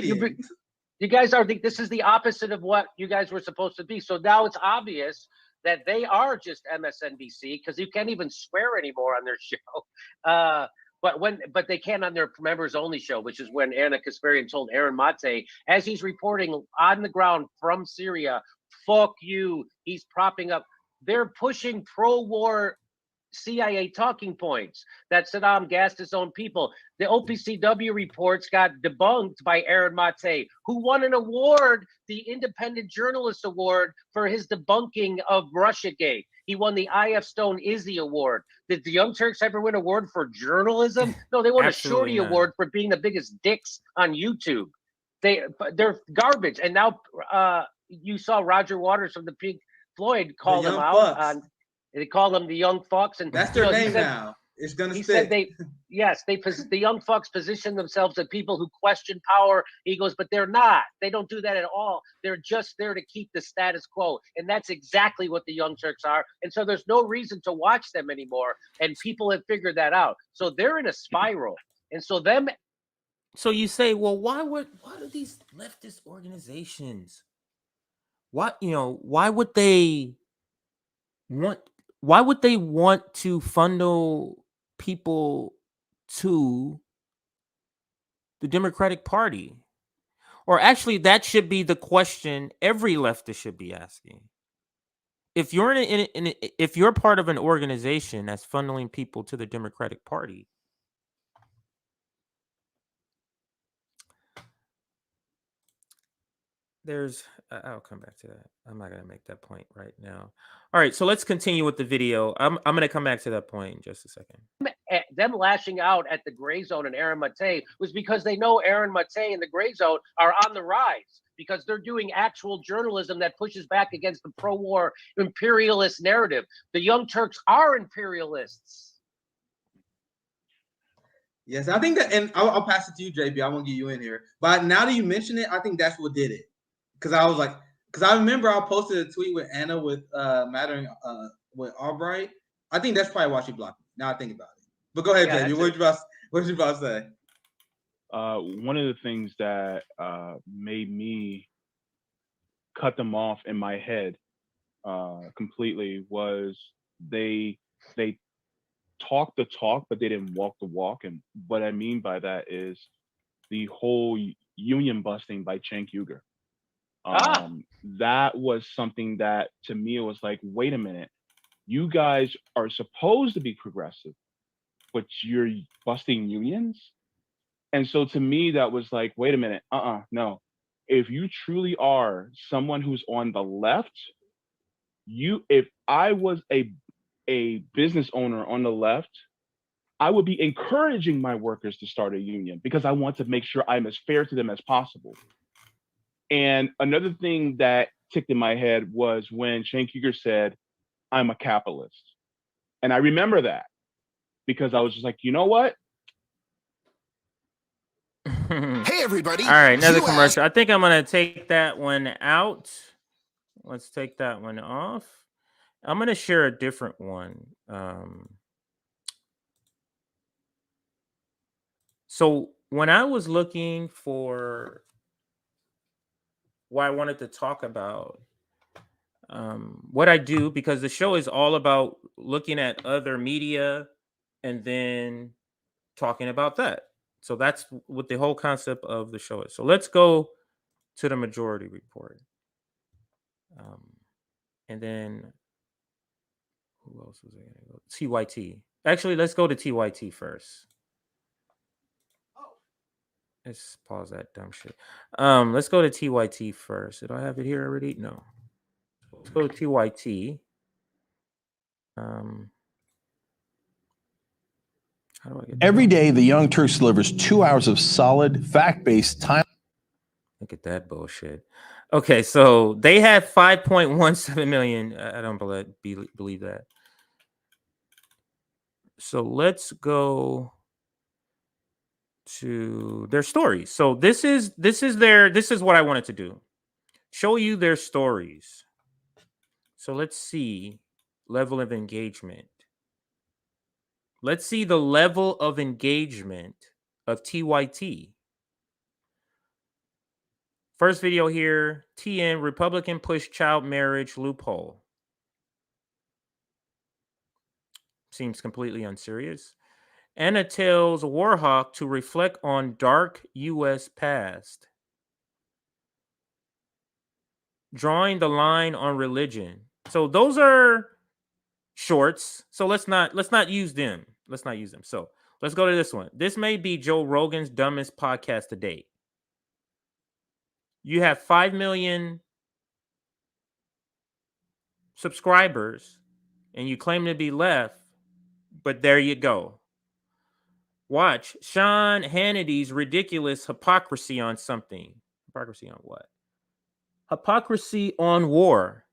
[SPEAKER 4] are this is the opposite of what you guys were supposed to be. So now it's obvious that they are just MSNBC because you can't even swear anymore on their show. But they can on their members only show, which is when Anna Kasparian told Aaron Mate, as he's reporting on the ground from Syria, fuck you. He's propping up. They're pushing pro-war CIA talking points that Saddam gassed his own people. The OPCW reports got debunked by Aaron Mate, who won an award, the Independent Journalist Award, for his debunking of Russiagate. He won the I.F. Stone Izzy Award. Did the Young Turks ever win an award for journalism? No, they won a Shorty Award for being the biggest dicks on YouTube. They're garbage. And now you saw Roger Waters from the Pink Floyd call them out on. They call them the young fucks, and
[SPEAKER 3] that's their name now. It's gonna.
[SPEAKER 4] He said the young fucks position themselves as people who question power. He goes, but they're not. They don't do that at all. They're just there to keep the status quo, and that's exactly what the Young Turks are. And so there's no reason to watch them anymore. And people have figured that out. So they're in a spiral. And so them.
[SPEAKER 2] So you say, well, why do these leftist organizations? Why would they want? Why would they want to funnel people to the Democratic Party? Or actually, that should be the question every leftist should be asking. if you're if you're part of an organization that's funneling people to the Democratic Party, I'll come back to that. I'm not going to make that point right now. All right, so let's continue with the video. I'm going to come back to that point in just a second.
[SPEAKER 4] Them lashing out at the Gray Zone and Aaron Mate was because they know Aaron Mate and the Gray Zone are on the rise, because they're doing actual journalism that pushes back against the pro-war imperialist narrative. The Young Turks are imperialists.
[SPEAKER 3] Yes, I think that, and I'll pass it to you, JB. I won't get you in here. But now that you mention it, I think that's what did it. Because I remember I posted a tweet with Anna with Mattering with Albright. I think that's probably why she blocked me. Now I think about it. But go ahead, JB. What you about to say?
[SPEAKER 7] One of the things that made me cut them off in my head completely was they talk the talk, but they didn't walk the walk. And what I mean by that is the whole union busting by Cenk Uygur. That was something that, to me, it was like, wait a minute, you guys are supposed to be progressive, but you're busting unions? And so to me, that was like, wait a minute, no. If you truly are someone who's on the left, if I was a business owner on the left, I would be encouraging my workers to start a union because I want to make sure I'm as fair to them as possible. And another thing that ticked in my head was when Cenk Uygur said, I'm a capitalist. And I remember that because I was just like, you know what?
[SPEAKER 9] Hey, everybody.
[SPEAKER 2] All right, another commercial. I think I'm going to take that one out. Let's take that one off. I'm going to share a different one. So when I was looking for what I wanted to talk about, what I do, because the show is all about looking at other media and then talking about that. So that's what the whole concept of the show is. So let's go to the majority report. And then who else was I going to go? TYT. Actually, let's go to TYT first. Let's pause that dumb shit. Let's go to TYT first. Did I have it here already? No. Let's go to TYT. How do I get
[SPEAKER 10] Every day, the Young Turks delivers 2 hours of solid, fact-based time.
[SPEAKER 2] Look at that bullshit. Okay, so they had 5.17 million. I don't believe that. So let's go to their stories. So this is what I wanted to do. Show you their stories. So let's see level of engagement. Let's see the level of engagement of TYT. First video here, TN, Republican push child marriage loophole. Seems completely unserious. Anna tells Warhawk to reflect on dark U.S. past. Drawing the line on religion. So those are shorts. So let's not use them. Let's not use them. So let's go to this one. This may be Joe Rogan's dumbest podcast to date. You have 5 million subscribers and you claim to be left, but there you go. Watch Sean Hannity's ridiculous hypocrisy on something. Hypocrisy on what? Hypocrisy on war.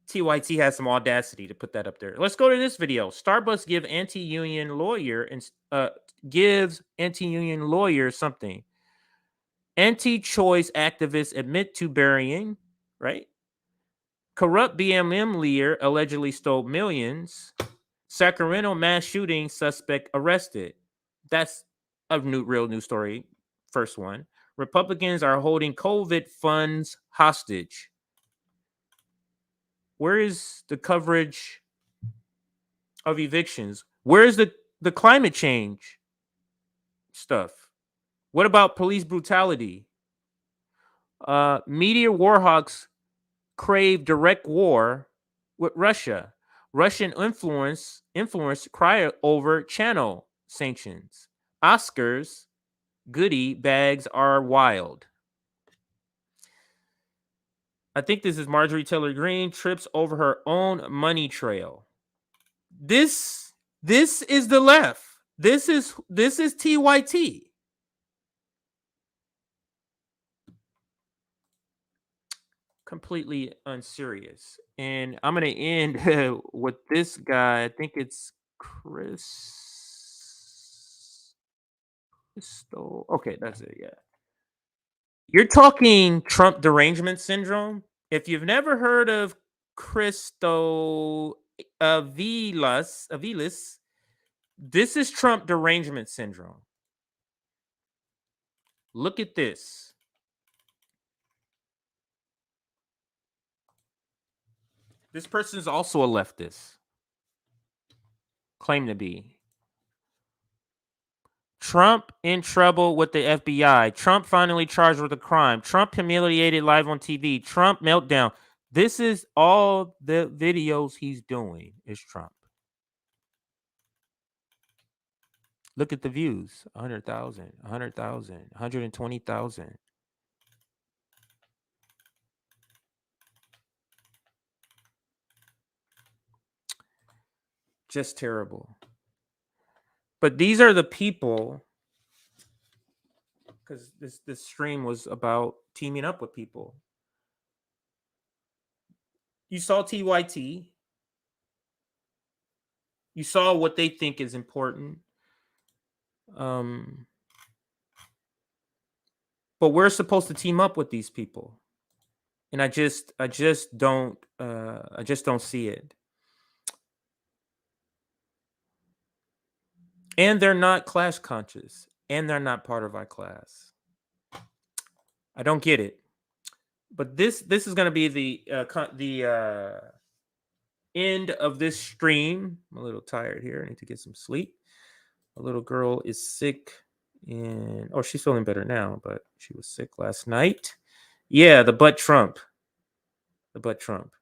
[SPEAKER 2] TYT has some audacity to put that up there. Let's go to this video. Starbucks gives anti-union lawyer something. Anti-choice activists admit to burying, right? Corrupt BLM leader allegedly stole millions. Sacramento mass shooting suspect arrested. That's a real news story. First one. Republicans are holding COVID funds hostage. Where is the coverage of evictions? Where is the climate change stuff? What about police brutality? Media Warhawks crave direct war with Russia. Russian influence cry over channel sanctions. Oscars goodie bags are wild. I think this is Marjorie Taylor Greene trips over her own money trail. This is the left. This is TYT. Completely unserious. And I'm going to end with this guy. I think it's Christo. Okay, that's it. Yeah. You're talking Trump derangement syndrome. If you've never heard of Christo Aviles, this is Trump derangement syndrome. Look at this. This person is also a leftist. Claim to be. Trump in trouble with the FBI. Trump finally charged with a crime. Trump humiliated live on TV. Trump meltdown. This is all the videos he's doing is Trump. Look at the views. 100,000, 100,000, 120,000. Just terrible. But these are the people, because this stream was about teaming up with people. You saw TYT. You saw what they think is important. But we're supposed to team up with these people. And I just don't see it. And they're not class conscious, and they're not part of our class. I don't get it. But this is going to be the end of this stream. I'm a little tired here. I need to get some sleep. A little girl is sick, and she's feeling better now, but she was sick last night. Yeah, the butt Trump. The butt Trump.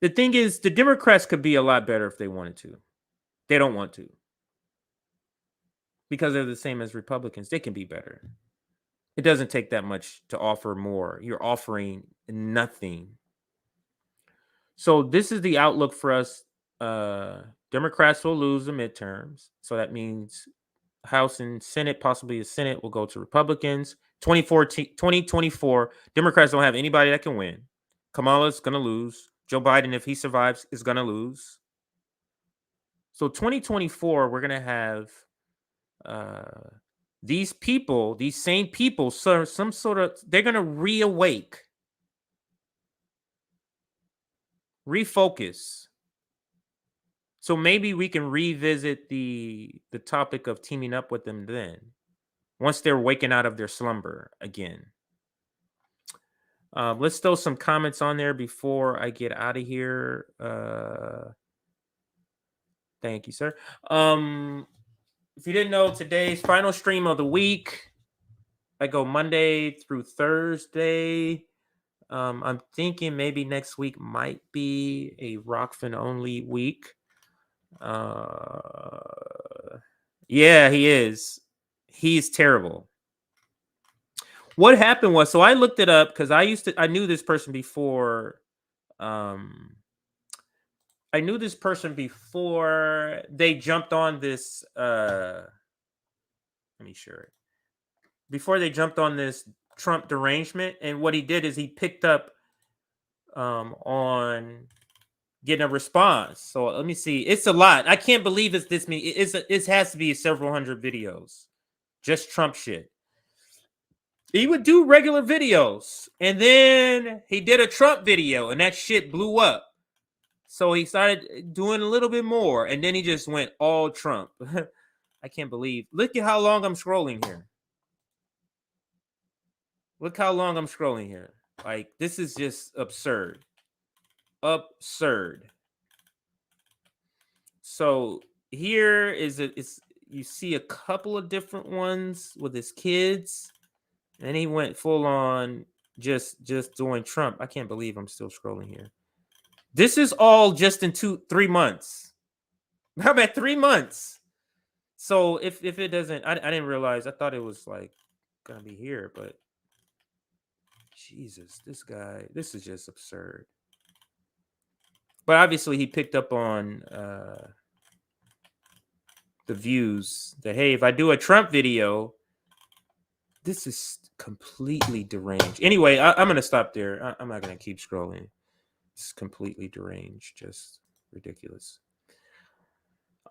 [SPEAKER 2] The thing is, the Democrats could be a lot better if they wanted to. They don't want to. Because they're the same as Republicans. They can be better. It doesn't take that much to offer more. You're offering nothing. So this is the outlook for us. Democrats will lose the midterms. So that means House and Senate, possibly the Senate, will go to Republicans. 2024, Democrats don't have anybody that can win. Kamala's going to lose. Joe Biden, if he survives, is going to lose. So 2024, we're going to have these people, these same people, some sort of, they're going to reawake, refocus. So maybe we can revisit the topic of teaming up with them then, once they're waking out of their slumber again. Let's throw some comments on there before I get out of here. Thank you, sir. If you didn't know, today's final stream of the week. I go Monday through Thursday. I'm thinking maybe next week might be a Rockfin only week. Yeah, he is. He's terrible. What happened was, so I looked it up because I knew this person before. I knew this person before they jumped on this. Let me share it. Before they jumped on this Trump derangement, and what he did is he picked up on getting a response. So let me see. It's a lot. I can't believe it's this many. It has to be several hundred videos, just Trump shit. He would do regular videos, and then he did a Trump video, and that shit blew up. So he started doing a little bit more, and then he just went all Trump. I can't believe. Look at how long I'm scrolling here. Look how long I'm scrolling here. Like, this is just absurd. Absurd. So here you see a couple of different ones with his kids. And he went full on just doing Trump. I can't believe I'm still scrolling here. This is all just in 3 months. How about 3 months? So if it doesn't, I didn't realize. I thought it was like gonna be here, but Jesus, this guy, this is just absurd. But obviously he picked up on the views that, hey, if I do a Trump video, this is completely deranged. Anyway, I'm gonna stop there. I'm not gonna keep scrolling. It's completely deranged, just ridiculous.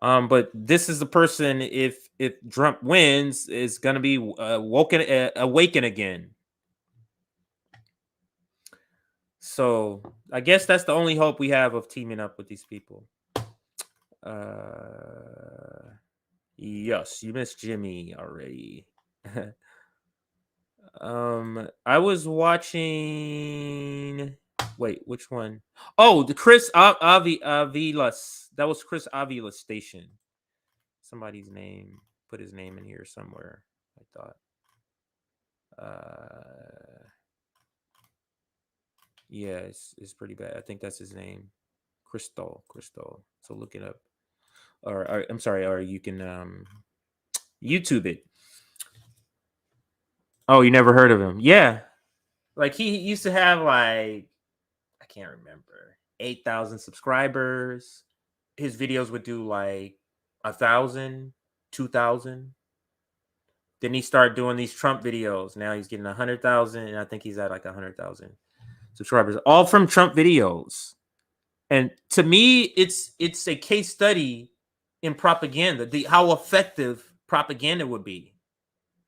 [SPEAKER 2] But this is the person, if Trump wins, is gonna be awaken again. So I guess that's the only hope we have of teaming up with these people. Yes, you missed Jimmy already. I was watching. Wait, which one? Oh, the Chris Avilas. That was Chris Avilas station. Somebody's name. Put his name in here somewhere, I thought. Yeah, it's pretty bad. I think that's his name. Crystal. So look it up. Or I'm sorry, or you can YouTube it. Oh, you never heard of him? Yeah. Like he used to have like, I can't remember, 8,000 subscribers. His videos would do like 1,000, 2,000. Then he started doing these Trump videos. Now he's getting 100,000, and I think he's at like 100,000 subscribers, all from Trump videos. And to me, it's a case study in propaganda, how effective propaganda would be.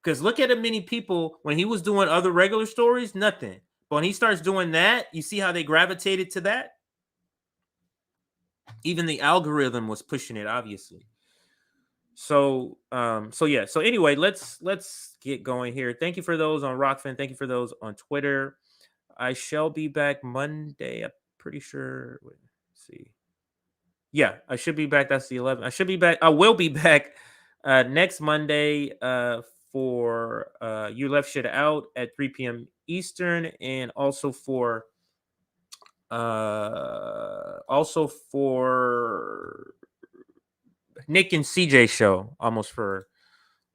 [SPEAKER 2] Because look at how many people, when he was doing other regular stories, nothing. But when he starts doing that, you see how they gravitated to that? Even the algorithm was pushing it, obviously. So yeah. So anyway, let's get going here. Thank you for those on Rockfin. Thank you for those on Twitter. I shall be back Monday. I'm pretty sure. Wait, let's see. Yeah, I should be back. That's the 11th. I should be back. I will be back next Monday for You Left Shit Out at 3 p.m. Eastern, and also for Nick and CJ show. Almost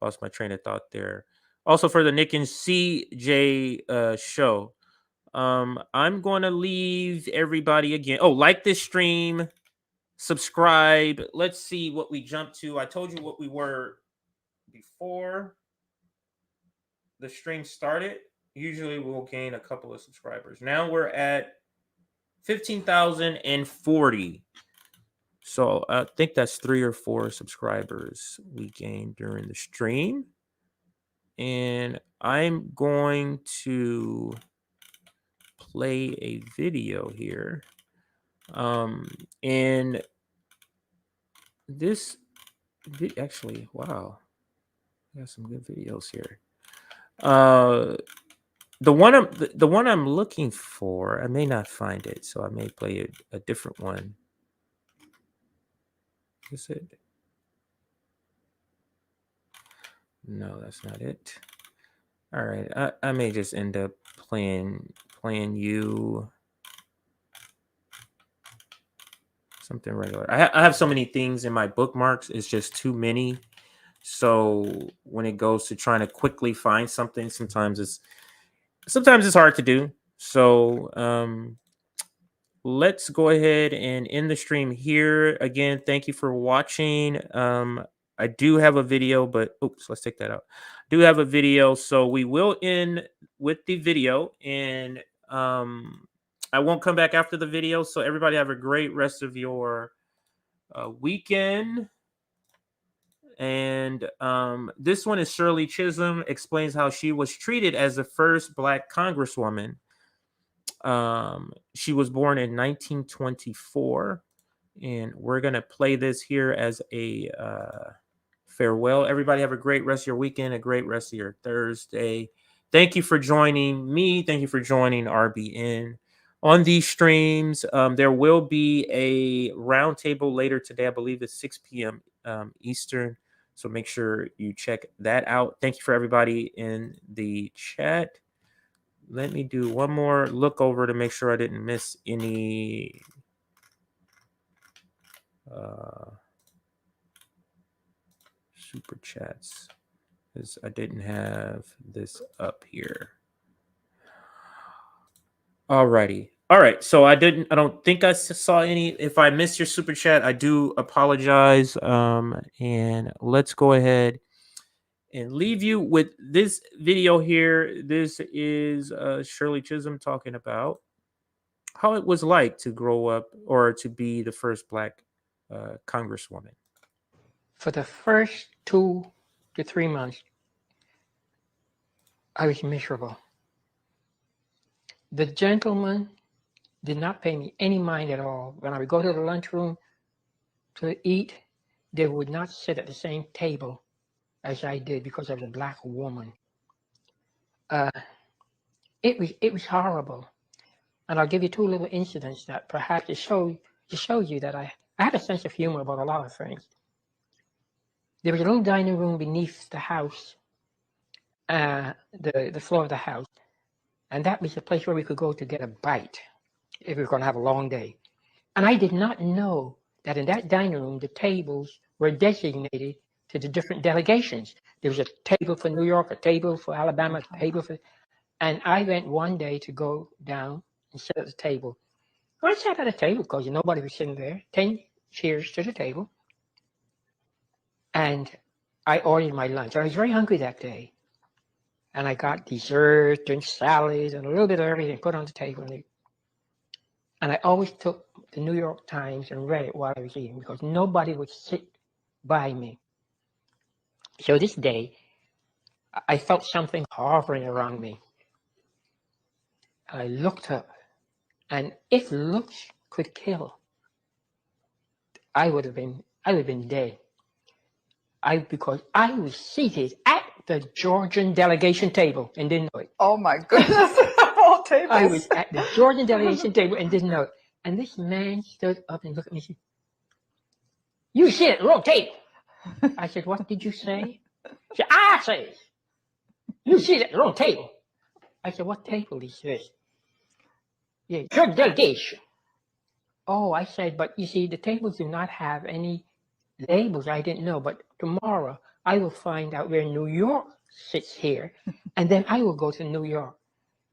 [SPEAKER 2] lost my train of thought there. Also for the Nick and CJ show. I'm going to leave everybody again. Oh, like this stream, subscribe. Let's see what we jumped to. I told you what we were before the stream started. Usually we'll gain a couple of subscribers. Now we're at 15,040. So I think that's 3 or 4 subscribers we gained during the stream. And I'm going to play a video here. And this actually, wow, I got some good videos here. The one I'm looking for, I may not find it, so I may play a different one. Is it? No, that's not it. All right, I may just end up playing you something regular. I have so many things in my bookmarks; it's just too many. So when it goes to trying to quickly find something, sometimes it's hard to do. So let's go ahead and end the stream here. Again, thank you for watching. I do have a video, but oops, let's take that out. I do have a video, so we will end with the video, and I won't come back after the video. So everybody have a great rest of your weekend. And this one is Shirley Chisholm explains how she was treated as the first Black Congresswoman. She was born in 1924, and we're gonna play this here as a farewell. Everybody have a great rest of your weekend, a great rest of your Thursday. Thank you for joining me. Thank you for joining RBN on these streams. There will be a roundtable later today. I believe it's 6 p.m. Eastern. So make sure you check that out. Thank you for everybody in the chat. let me do one more look over to make sure I didn't miss any super chats, because I didn't have this up here. Alrighty. All right. So I don't think I saw any. If I missed your super chat, I do apologize. And let's go ahead and leave you with this video here. This is Shirley Chisholm talking about how it was like to grow up or to be the first Black Congresswoman.
[SPEAKER 11] For the first 2 to 3 months, I was miserable. The gentleman did not pay me any mind at all. When I would go to the lunchroom to eat, they would not sit at the same table as I did because I was a Black woman. It was horrible. And I'll give you 2 little incidents that perhaps to show you that I had a sense of humor about a lot of things. There was a little dining room beneath the house, the floor of the house, and that was the place where we could go to get a bite if we were going to have a long day. And I did not know that in that dining room, the tables were designated to the different delegations. There was a table for New York, a table for Alabama, a table for... And I went one day to go down and sit at the table. Well, I sat at a table because nobody was sitting there. 10 chairs to the table. And I ordered my lunch. I was very hungry that day. And I got dessert and salads and a little bit of everything put on the table. And I always took the New York Times and read it while I was eating because nobody would sit by me. So this day, I felt something hovering around me. I looked up, and if looks could kill, I would have been dead. Because I was seated at the Georgian delegation table and didn't know it.
[SPEAKER 12] Oh my goodness. All tables.
[SPEAKER 11] I was at the Georgian delegation table and didn't know it. And this man stood up and looked at me and said, "You sit at the wrong table." I said, "What did you say?" He said, "I say, you sit at the wrong table." I said, "What table is this?" "Yeah, your delegation." Oh, I said, "But you see, the tables do not have any labels." I didn't know, but tomorrow I will find out where New York sits here, and then I will go to New York.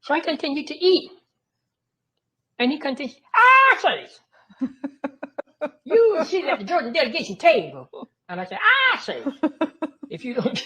[SPEAKER 11] So I continued to eat. And he continued, "I say, you sit at the Georgian delegation table." And I said, "I say, if you don't